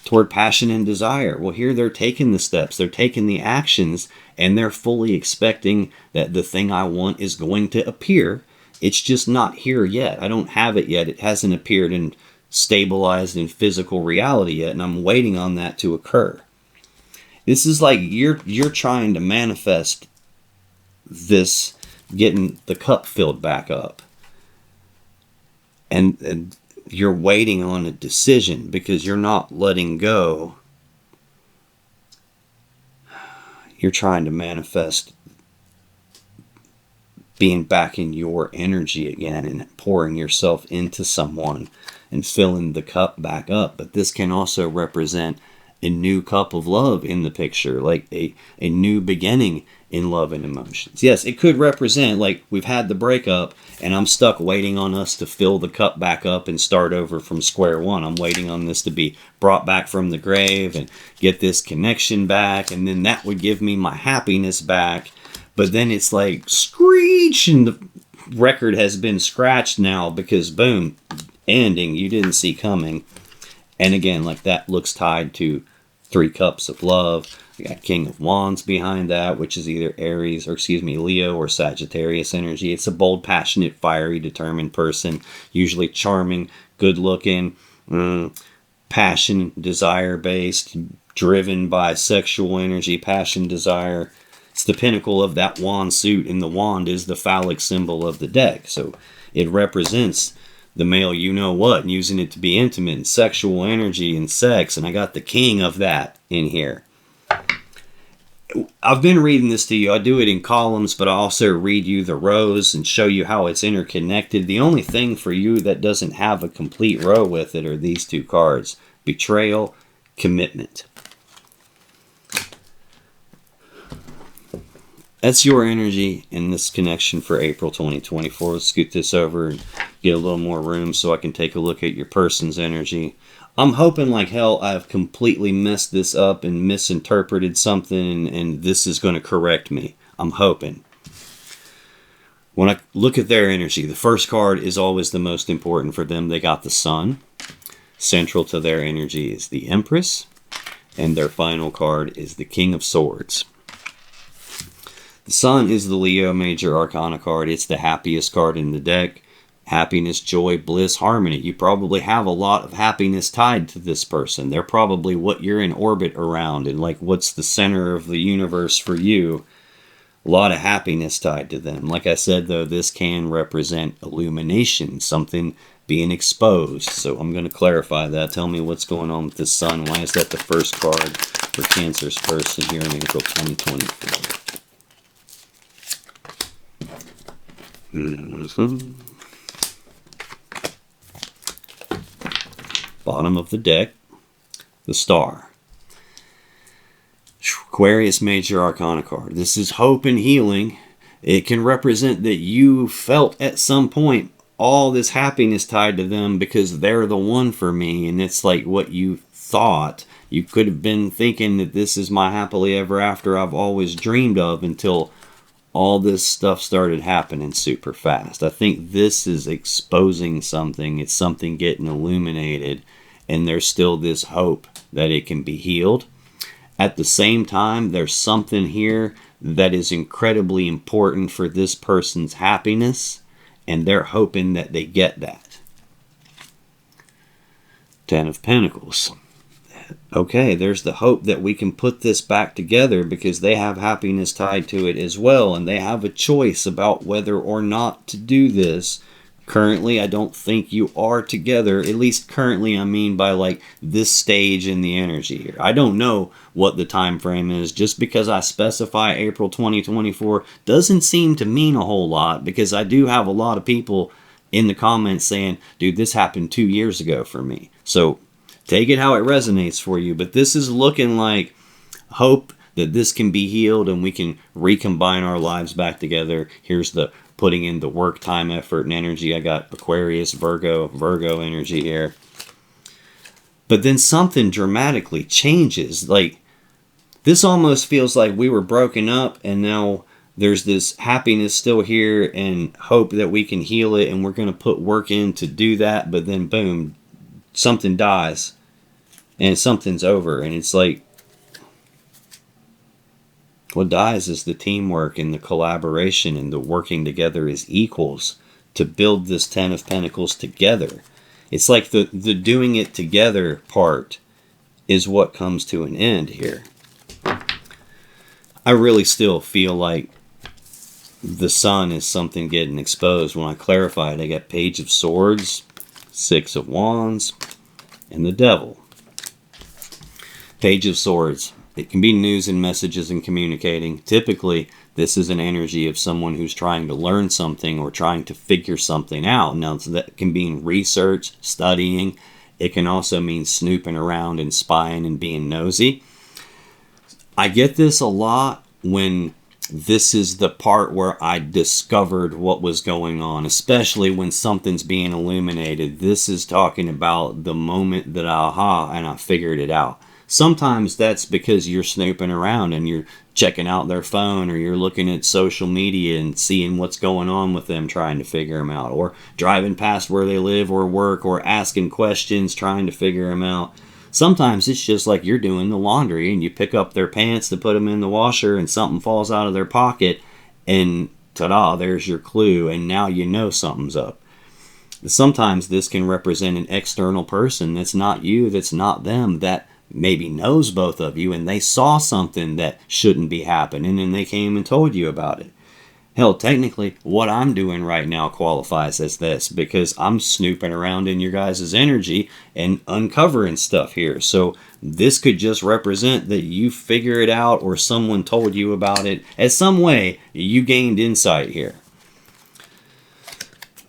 Speaker 1: toward passion and desire. Well, here they're taking the steps. They're taking the actions, and they're fully expecting that the thing I want is going to appear. It's just not here yet. I don't have it yet. It hasn't appeared and stabilized in physical reality yet, and I'm waiting on that to occur. This is like you're trying to manifest this, getting the cup filled back up. And you're waiting on a decision because you're not letting go. You're trying to manifest being back in your energy again and pouring yourself into someone and filling the cup back up. But this can also represent a new cup of love in the picture, like a new beginning in love and emotions. Yes, it could represent like we've had the breakup and I'm stuck waiting on us to fill the cup back up and start over from square one. I'm waiting on this to be brought back from the grave and get this connection back, and then that would give me my happiness back. But then it's like screech, and the record has been scratched now because boom, ending you didn't see coming. And again, like that looks tied to 3 cups of love. We got King of Wands behind that, which is either Leo or Sagittarius energy. It's a bold, passionate, fiery, determined person, usually charming, good looking, passion, desire based, driven by sexual energy, passion, desire. It's the pinnacle of that wand suit, and the wand is the phallic symbol of the deck. So it represents the male you-know-what, and using it to be intimate and sexual energy and sex. And I got the king of that in here. I've been reading this to you. I do it in columns, but I also read you the rows and show you how it's interconnected. The only thing for you that doesn't have a complete row with it are these 2 cards: betrayal, commitment. That's your energy in this connection for April 2024. Let's scoot this over and get a little more room so I can take a look at your person's energy. I'm hoping like hell I've completely messed this up and misinterpreted something, and this is going to correct me. I'm hoping. When I look at their energy, the first card is always the most important for them. They got the Sun. Central to their energy is the Empress. And their final card is the King of Swords. The Sun is the Leo Major Arcana card. It's the happiest card in the deck. Happiness, joy, bliss, harmony. You probably have a lot of happiness tied to this person. They're probably what you're in orbit around, and like what's the center of the universe for you. A lot of happiness tied to them. Like I said, though, this can represent illumination, something being exposed. So I'm going to clarify that. Tell me what's going on with this sun. Why is that the first card for Cancer's person here in April 2024? Bottom of the deck, the Star. Aquarius Major Arcana card. This is hope and healing. It can represent that you felt at some point all this happiness tied to them because they're the one for me. And it's like what you thought. You could have been thinking that this is my happily ever after I've always dreamed of, until all this stuff started happening super fast. I think this is exposing something. It's something getting illuminated, and there's still this hope that it can be healed. At the same time, there's something here that is incredibly important for this person's happiness, and they're hoping that they get that. Ten of Pentacles. Okay, there's the hope that we can put this back together because they have happiness tied to it as well, and they have a choice about whether or not to do this. Currently, I don't think you are together. At least currently, I mean by like this stage in the energy here. I don't know what the time frame is. Just because I specify April 2024 doesn't seem to mean a whole lot, because I do have a lot of people in the comments saying, dude, this happened 2 years ago for me. So take it how it resonates for you. But this is looking like hope that this can be healed and we can recombine our lives back together. Here's the putting in the work, time, effort, and energy. I got Aquarius, Virgo energy here. But then something dramatically changes. Like, this almost feels like we were broken up and now there's this happiness still here and hope that we can heal it, and we're going to put work in to do that. But then boom, something dies and something's over. And it's like, what dies is the teamwork and the collaboration and the working together as equals to build this Ten of Pentacles together. It's like the doing it together part is what comes to an end here. I really still feel like the sun is something getting exposed. When I clarify it, I got Page of Swords, Six of Wands, and the Devil. Page of Swords. It can be news and messages and communicating. Typically, this is an energy of someone who's trying to learn something or trying to figure something out. Now, that can mean research, studying. It can also mean snooping around and spying and being nosy. I get this a lot when this is the part where I discovered what was going on, especially when something's being illuminated. This is talking about the moment that and I figured it out. Sometimes that's because you're snooping around and you're checking out their phone, or you're looking at social media and seeing what's going on with them, trying to figure them out, or driving past where they live or work, or asking questions, trying to figure them out. Sometimes it's just like you're doing the laundry and you pick up their pants to put them in the washer and something falls out of their pocket and ta-da, there's your clue, and now you know something's up. Sometimes this can represent an external person that's not you, that's not them, that maybe knows both of you, and they saw something that shouldn't be happening and they came and told you about it. Hell, technically, what I'm doing right now qualifies as this, because I'm snooping around in your guys' energy and uncovering stuff here. So this could just represent that you figure it out, or someone told you about it. In some way, you gained insight here.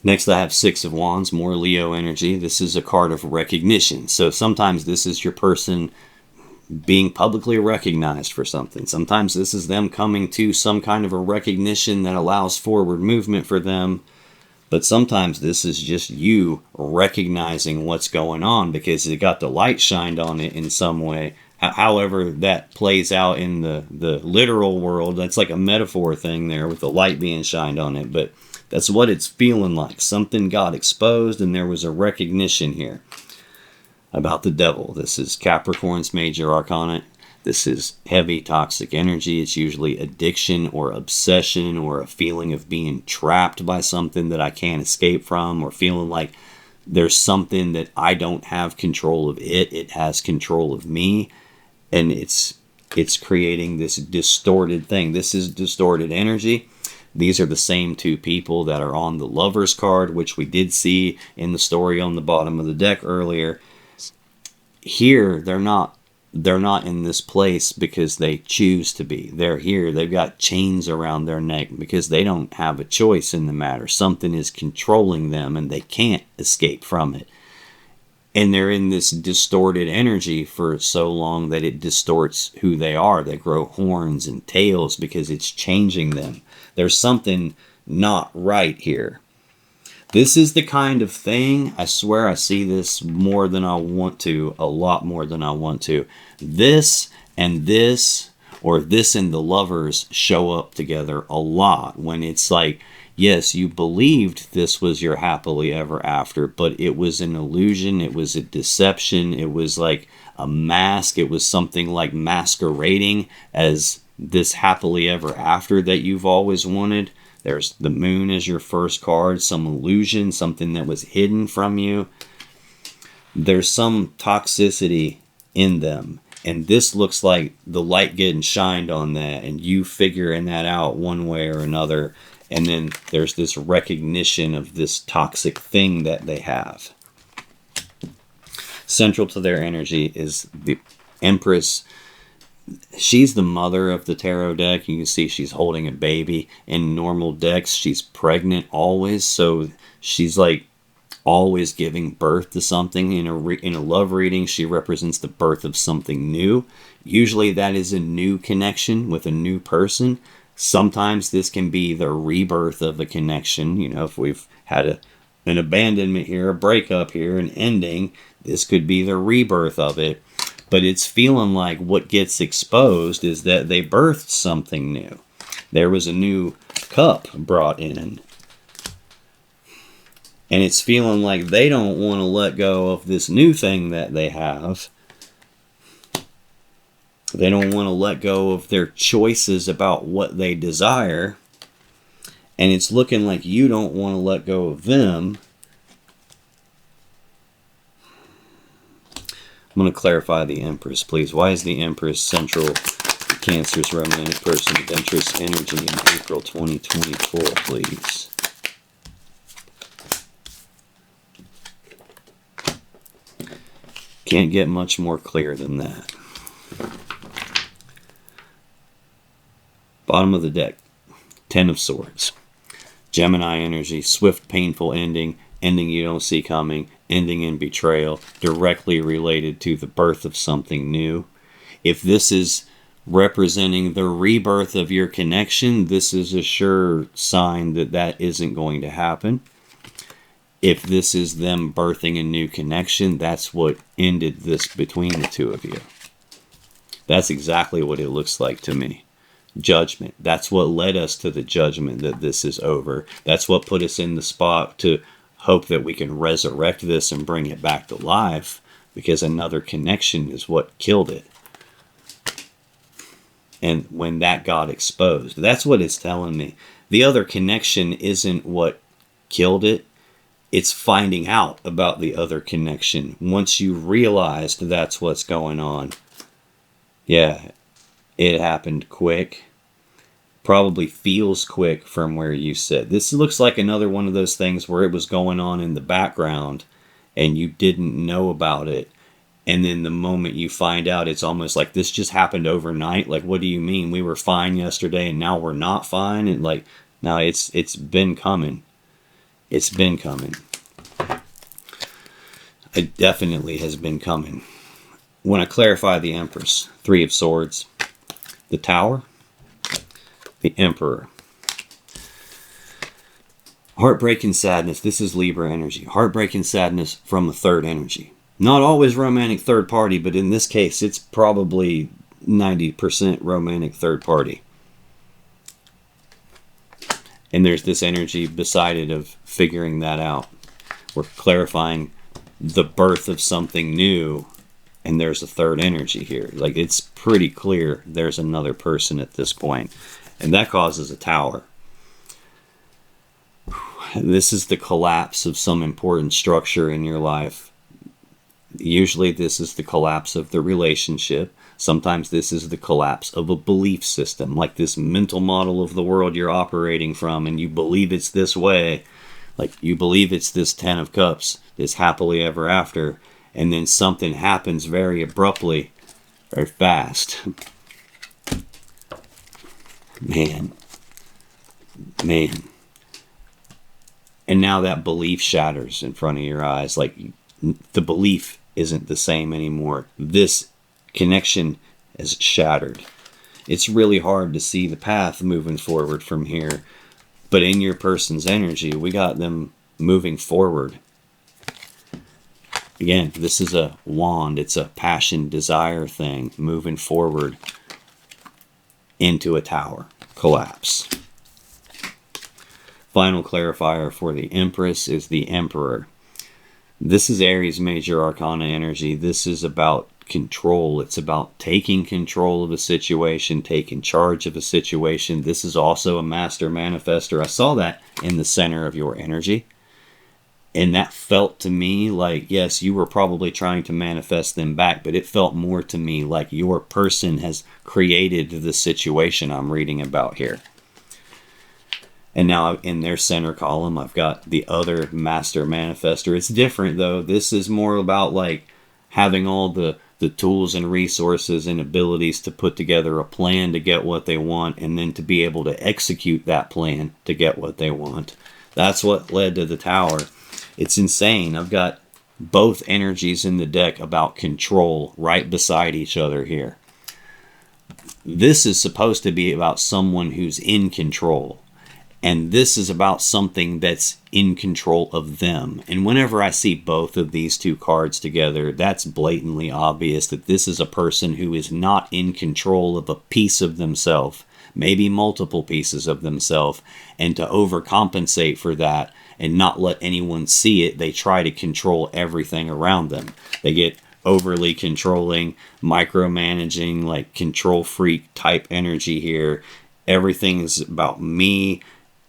Speaker 1: Next, I have Six of Wands, more Leo energy. This is a card of recognition. So sometimes this is your person being publicly recognized for something. Sometimes this is them coming to some kind of a recognition that allows forward movement for them. But sometimes this is just you recognizing what's going on because it got the light shined on it in some way. However that plays out in the literal world, that's like a metaphor thing there with the light being shined on it. But that's what it's feeling like. Something got exposed and there was a recognition here. About the Devil. This is Capricorn's major arcana. This is heavy toxic energy. It's usually addiction or obsession, or a feeling of being trapped by something that I can't escape from, or feeling like there's something that I don't have control of it. It has control of me. And it's It's creating this distorted thing. This is distorted energy. These are the same two people that are on the Lovers card, which we did see in the story on the bottom of the deck earlier. Here, they're not in this place because they choose to be. They're here. They've got chains around their neck because they don't have a choice in the matter. Something is controlling them and they can't escape from it. And they're in this distorted energy for so long that it distorts who they are. They grow horns and tails because it's changing them. There's something not right here. This is the kind of thing, I swear I see this more than I want to, a lot more than I want to. This and this, or this and the Lovers show up together a lot when it's like, yes, you believed this was your happily ever after, but it was an illusion, it was a deception, it was like a mask, it was something like masquerading as this happily ever after that you've always wanted. There's the Moon as your first card, some illusion, something that was hidden from you. There's some toxicity in them. And this looks like the light getting shined on that and you figuring that out one way or another. And then there's this recognition of this toxic thing that they have. Central to their energy is the Empress. She's the mother of the tarot deck. You can see she's holding a baby. In normal decks, she's pregnant always. So she's like always giving birth to something. In a love reading, she represents the birth of something new. Usually that is a new connection with a new person. Sometimes this can be the rebirth of a connection. You know, if we've had an abandonment here, a breakup here, an ending, this could be the rebirth of it. But it's feeling like what gets exposed is that they birthed something new. There was a new cup brought in. And it's feeling like they don't want to let go of this new thing that they have. They don't want to let go of their choices about what they desire. And it's looking like you don't want to let go of them. I'm going to clarify the Empress, please. Why is the Empress central to Cancer's romantic person of interest energy in April 2024, please? Can't get much more clear than that. Bottom of the deck, Ten of Swords. Gemini energy, swift, painful ending, ending you don't see coming, ending in betrayal, directly related to the birth of something new. If this is representing the rebirth of your connection, this is a sure sign that that isn't going to happen. If this is them birthing a new connection, that's what ended this between the two of you. That's exactly what it looks like to me. Judgment. That's what led us to the judgment that this is over. That's what put us in the spot to hope that we can resurrect this and bring it back to life, because another connection is what killed it. And when that got exposed, that's what it's telling me. The other connection isn't what killed it. It's finding out about the other connection. Once you realized that's what's going on. Yeah, it happened quick. Probably feels quick from where you sit. This looks like another one of those things where it was going on in the background and you didn't know about it. And then the moment you find out, it's almost like this just happened overnight. Like, what do you mean? We were fine yesterday and now we're not fine? And like, no, it's been coming. It's been coming. It definitely has been coming. When I clarify the Empress, Three of Swords, the Tower, the Emperor. Heartbreak and sadness. This is Libra energy. Heartbreak and sadness from a third energy. Not always romantic third party, but in this case, it's probably 90% romantic third party. And there's this energy beside it of figuring that out. We're clarifying the birth of something new, and there's a third energy here. Like, it's pretty clear there's another person at this point. And that causes a Tower. This is the collapse of some important structure in your life. Usually this is the collapse of the relationship. Sometimes this is the collapse of a belief system, like this mental model of the world you're operating from, and you believe it's this way. Like you believe it's this 10 of cups, this happily ever after, and then something happens very abruptly, very fast. Man. And now that belief shatters in front of your eyes. Like the belief isn't the same anymore. This connection is shattered. It's really hard to see the path moving forward from here. But in your person's energy, we got them moving forward. Again, this is a wand. It's a passion, desire thing. Moving forward into a tower. Collapse. Final clarifier for the Empress is the Emperor. This is Aries Major Arcana energy. This is about control. It's about taking control of a situation, taking charge of a situation. This is also a master manifester. I saw that in the center of your energy. And that felt to me like, yes, you were probably trying to manifest them back, but it felt more to me like your person has created the situation I'm reading about here. And now in their center column, I've got the other master manifester. It's different though. This is more about like having all the tools and resources and abilities to put together a plan to get what they want, and then to be able to execute that plan to get what they want. That's what led to the Tower. It's insane. I've got both energies in the deck about control right beside each other here. This is supposed to be about someone who's in control. And this is about something that's in control of them. And whenever I see both of these two cards together, that's blatantly obvious that this is a person who is not in control of a piece of themselves, maybe multiple pieces of themselves. And to overcompensate for that and not let anyone see it, they try to control everything around them. They get overly controlling, micromanaging, like control freak type energy here. Everything is about me.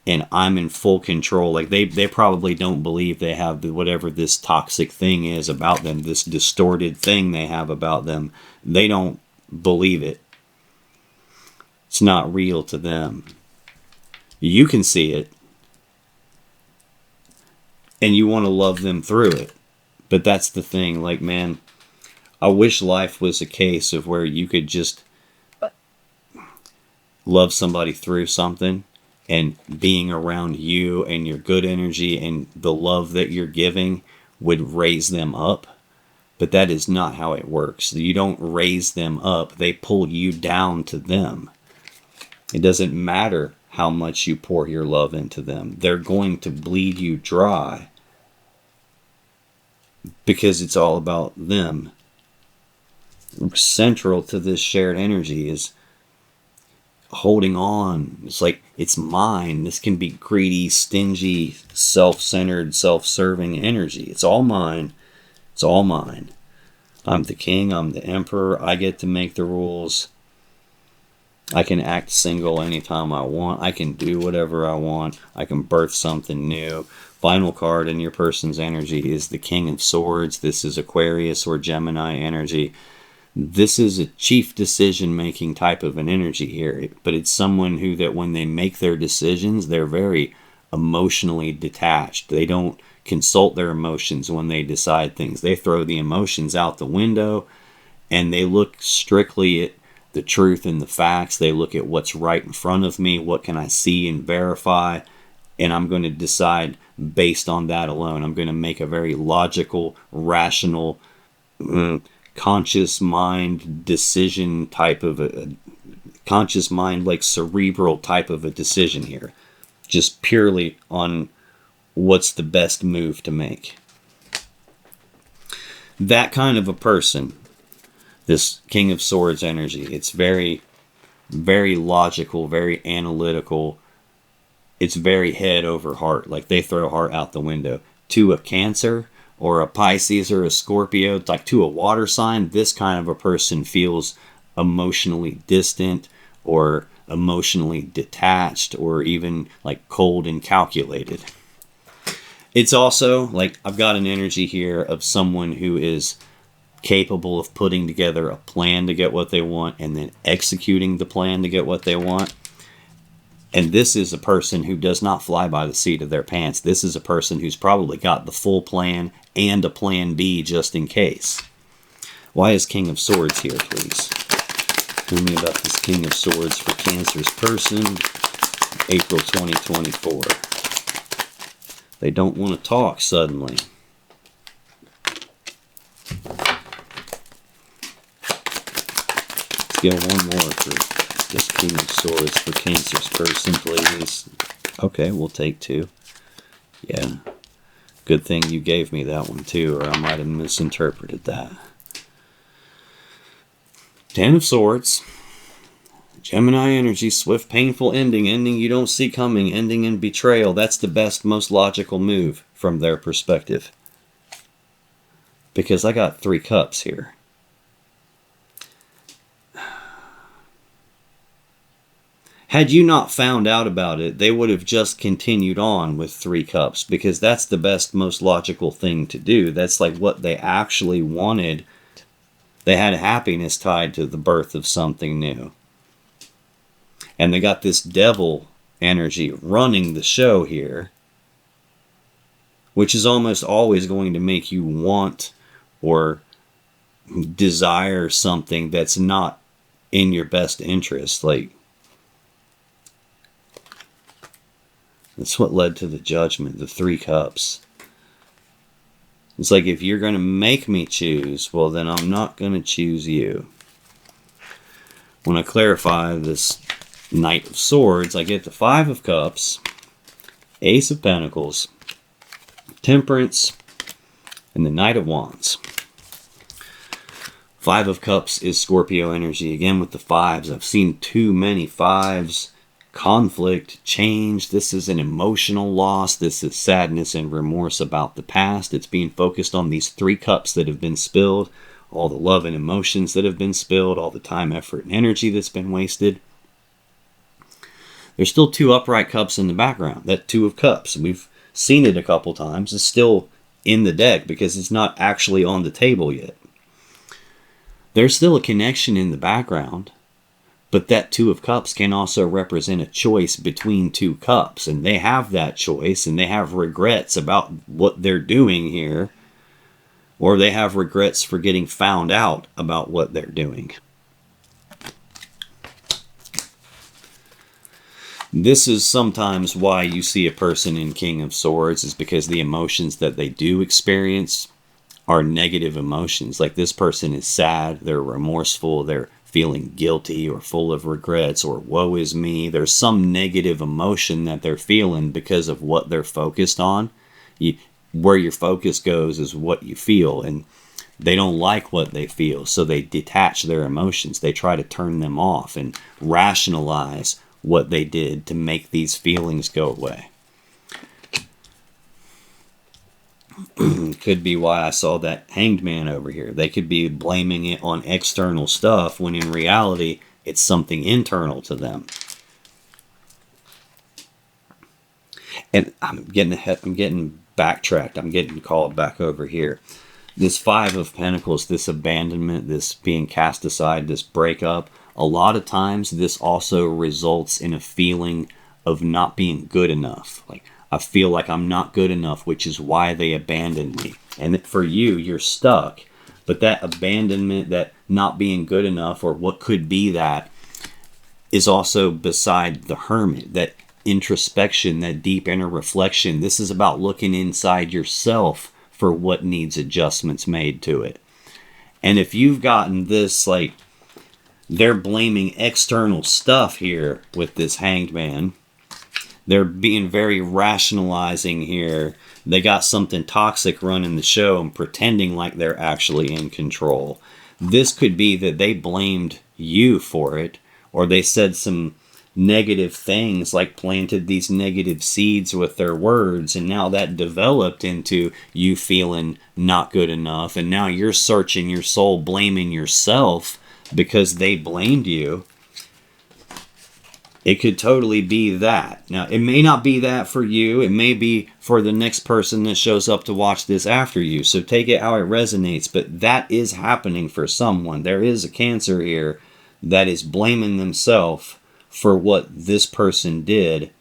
Speaker 1: And I'm in full control. Like they probably don't believe they have whatever this toxic thing is about them, this distorted thing they have about them. They don't believe it. It's not real to them. You can see it. And you want to love them through it. But that's the thing. Like, man, I wish life was a case of where you could just love somebody through something. And being around you and your good energy and the love that you're giving would raise them up. But that is not how it works. You don't raise them up. They pull you down to them. It doesn't matter how much you pour your love into them. They're going to bleed you dry because it's all about them. Central to this shared energy is holding on. It's like, it's mine. This can be greedy, stingy, self-centered, self-serving energy. It's all mine. It's all mine. I'm the king. I'm the emperor. I get to make the rules. I can act single anytime I want. I can do whatever I want. I can birth something new. Final card in your person's energy is the King of Swords. This is Aquarius or Gemini energy. This is a chief decision-making type of an energy here, but it's someone who that when they make their decisions, they're very emotionally detached. They don't consult their emotions when they decide things. They throw the emotions out the window, and they look strictly at the truth and the facts. They look at what's right in front of me, what can I see and verify, and I'm going to decide based on that alone. I'm going to make a very logical, rational, conscious mind decision type of a conscious mind, like cerebral type of a decision here, just purely on what's the best move to make. That kind of a person, this King of Swords energy, it's very, very logical, very analytical. It's very head over heart, like they throw heart out the window. To a Cancer or a Pisces or a Scorpio, like to a water sign, this kind of a person feels emotionally distant or emotionally detached or even like cold and calculated. It's also like I've got an energy here of someone who is capable of putting together a plan to get what they want and then executing the plan to get what they want. And this is a person who does not fly by the seat of their pants. This is a person who's probably got the full plan and a plan B just in case. Why is King of Swords here, please? Tell me about this King of Swords for Cancer's person, April 2024. They don't want to talk suddenly. Let's get one more for this King of Swords for Cancer's person, please. Okay, we'll take two. Yeah. Good thing you gave me that one too, or I might have misinterpreted that. Ten of Swords. Gemini energy, swift, painful ending. Ending you don't see coming. Ending in betrayal. That's the best, most logical move from their perspective. Because I got 3 cups here. Had you not found out about it, they would have just continued on with 3 cups. Because that's the best, most logical thing to do. That's like what they actually wanted. They had happiness tied to the birth of something new. And they got this devil energy running the show here, which is almost always going to make you want or desire something that's not in your best interest. Like, that's what led to the judgment, the 3 cups. It's like, if you're going to make me choose, well, then I'm not going to choose you. When I clarify this Knight of Swords, I get the 5 of Cups, Ace of Pentacles, Temperance, and the Knight of Wands. 5 of Cups is Scorpio energy. Again, with the 5s, I've seen too many 5s. Conflict, change. This is an emotional loss. This is sadness and remorse about the past. It's being focused on these 3 cups that have been spilled, all the love and emotions that have been spilled, all the time, effort, and energy that's been wasted. There's still 2 upright cups in the background. That 2 of Cups, we've seen it a couple times. It's still in the deck because it's not actually on the table yet. There's still a connection in the background. But that 2 of Cups can also represent a choice between 2 cups. And they have that choice, and they have regrets about what they're doing here. Or they have regrets for getting found out about what they're doing. This is sometimes why you see a person in King of Swords, is because the emotions that they do experience are negative emotions. Like, this person is sad, they're remorseful, they're feeling guilty or full of regrets, or woe is me. There's some negative emotion that they're feeling because of what they're focused on. Where your focus goes is what you feel, and they don't like what they feel, so they detach their emotions. They try to turn them off and rationalize what they did to make these feelings go away. Could be why I saw that Hanged Man over here. They could be blaming it on external stuff when in reality it's something internal to them. And I'm getting ahead. I'm getting backtracked. I'm getting called back over here. This 5 of Pentacles, this abandonment, this being cast aside, this breakup, a lot of times this also results in a feeling of not being good enough. Like, I feel like I'm not good enough, which is why they abandoned me. And for you, you're stuck. But that abandonment, that not being good enough, or what could be that, is also beside the Hermit. That introspection, that deep inner reflection. This is about looking inside yourself for what needs adjustments made to it. And if you've gotten this, like, they're blaming external stuff here with this Hanged Man. They're being very rationalizing here. They got something toxic running the show and pretending like they're actually in control. This could be that they blamed you for it, or they said some negative things, like planted these negative seeds with their words, and now that developed into you feeling not good enough, and now you're searching your soul, blaming yourself because they blamed you. It could totally be that. Now, it may not be that for you. It may be for the next person that shows up to watch this after you. So take it how it resonates. But that is happening for someone. There is a Cancer here that is blaming themselves for what this person did.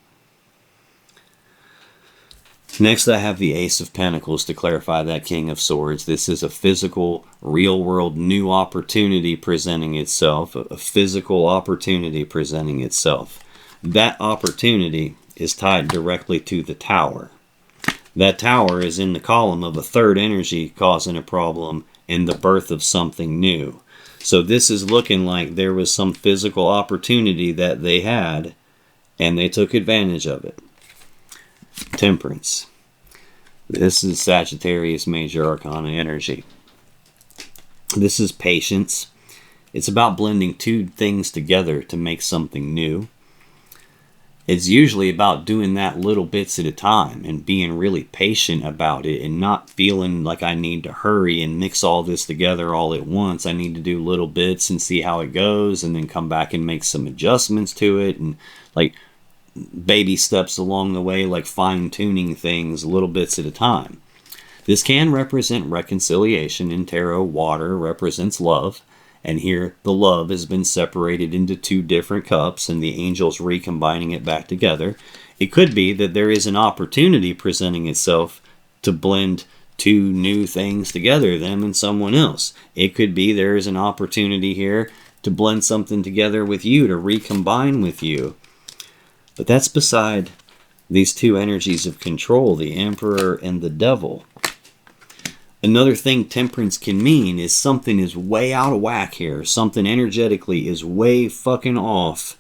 Speaker 1: Next, I have the Ace of Pentacles to clarify that King of Swords. This is a physical, real-world new opportunity presenting itself, a physical opportunity presenting itself. That opportunity is tied directly to the Tower. That Tower is in the column of a third energy causing a problem and the birth of something new. So this is looking like there was some physical opportunity that they had, and they took advantage of it. Temperance. This is Sagittarius Major Arcana energy. This is patience. It's about blending two things together to make something new. It's usually about doing that little bits at a time and being really patient about it and not feeling like I need to hurry and mix all this together all at once. I need to do little bits and see how it goes and then come back and make some adjustments to it, and like baby steps along the way, like fine-tuning things little bits at a time. This can represent reconciliation. In tarot, water represents love, and here the love has been separated into two different cups and the angels recombining it back together. It could be that there is an opportunity presenting itself to blend two new things together, them and someone else. It could be there is an opportunity here to blend something together with you, to recombine with you. But that's beside these two energies of control, the Emperor and the Devil. Another thing temperance can mean is something is way out of whack here. Something energetically is way fucking off.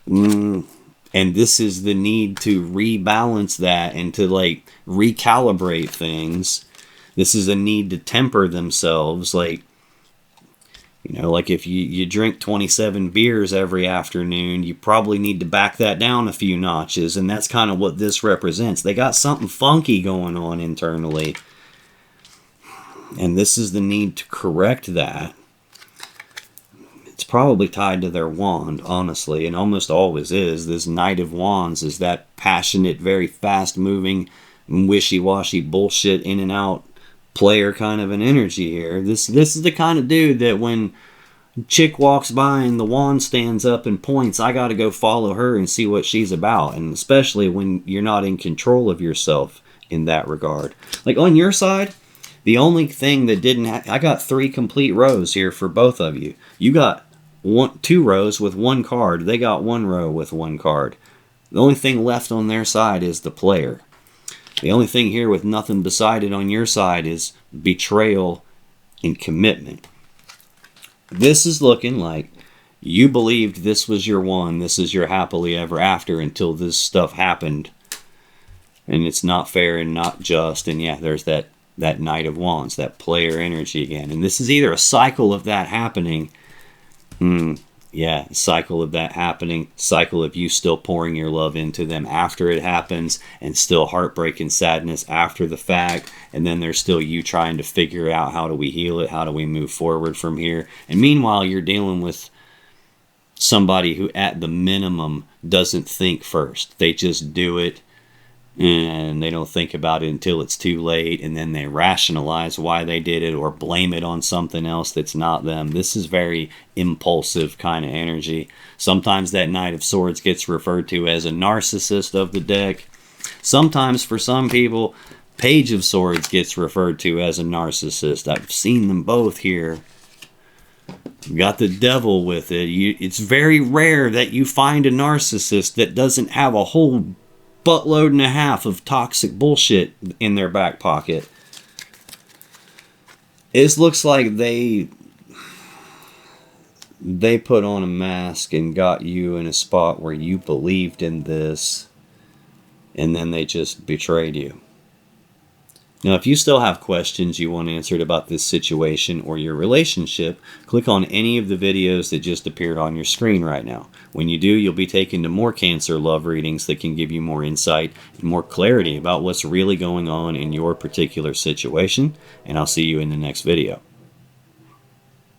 Speaker 1: And this is the need to rebalance that and to like recalibrate things. This is a need to temper themselves. Like, you know, like if you drink 27 beers every afternoon, you probably need to back that down a few notches. And that's kind of what this represents. They got something funky going on internally. And this is the need to correct that. It's probably tied to their wand, honestly. And almost always is. This Knight of Wands is that passionate, very fast-moving, wishy-washy bullshit in and out player kind of an energy here. This is the kind of dude that when chick walks by and the wand stands up and points, I got to go follow her and see what she's about. And especially when you're not in control of yourself in that regard. Like on your side, the only thing that didn't I got 3 complete rows here for both of you. You got 2 rows with 1 card. They got 1 row with 1 card. The only thing left on their side is the player. The only thing here with nothing beside it on your side is betrayal and commitment. This is looking like you believed this was your one, this is your happily ever after until this stuff happened. And it's not fair and not just. And yeah, there's that Knight of Wands, that player energy again. And this is either a cycle of that happening. Yeah, cycle of that happening, cycle of you still pouring your love into them after it happens, and still heartbreak and sadness after the fact, and then there's still you trying to figure out how do we heal it, how do we move forward from here. And meanwhile, you're dealing with somebody who at the minimum doesn't think first. They just do it, and they don't think about it until it's too late, and then they rationalize why they did it or blame it on something else that's not them. This is very impulsive kind of energy. Sometimes that Knight of Swords gets referred to as a narcissist of the deck. Sometimes for some people, Page of Swords gets referred to as a narcissist. I've seen them both here. You've got the Devil with it. It's very rare that you find a narcissist that doesn't have a whole buttload and a half of toxic bullshit in their back pocket. It looks like they put on a mask and got you in a spot where you believed in this, and then they just betrayed you. Now, if you still have questions you want answered about this situation or your relationship, click on any of the videos that just appeared on your screen right now. When you do, you'll be taken to more Cancer love readings that can give you more insight and more clarity about what's really going on in your particular situation. And I'll see you in the next video.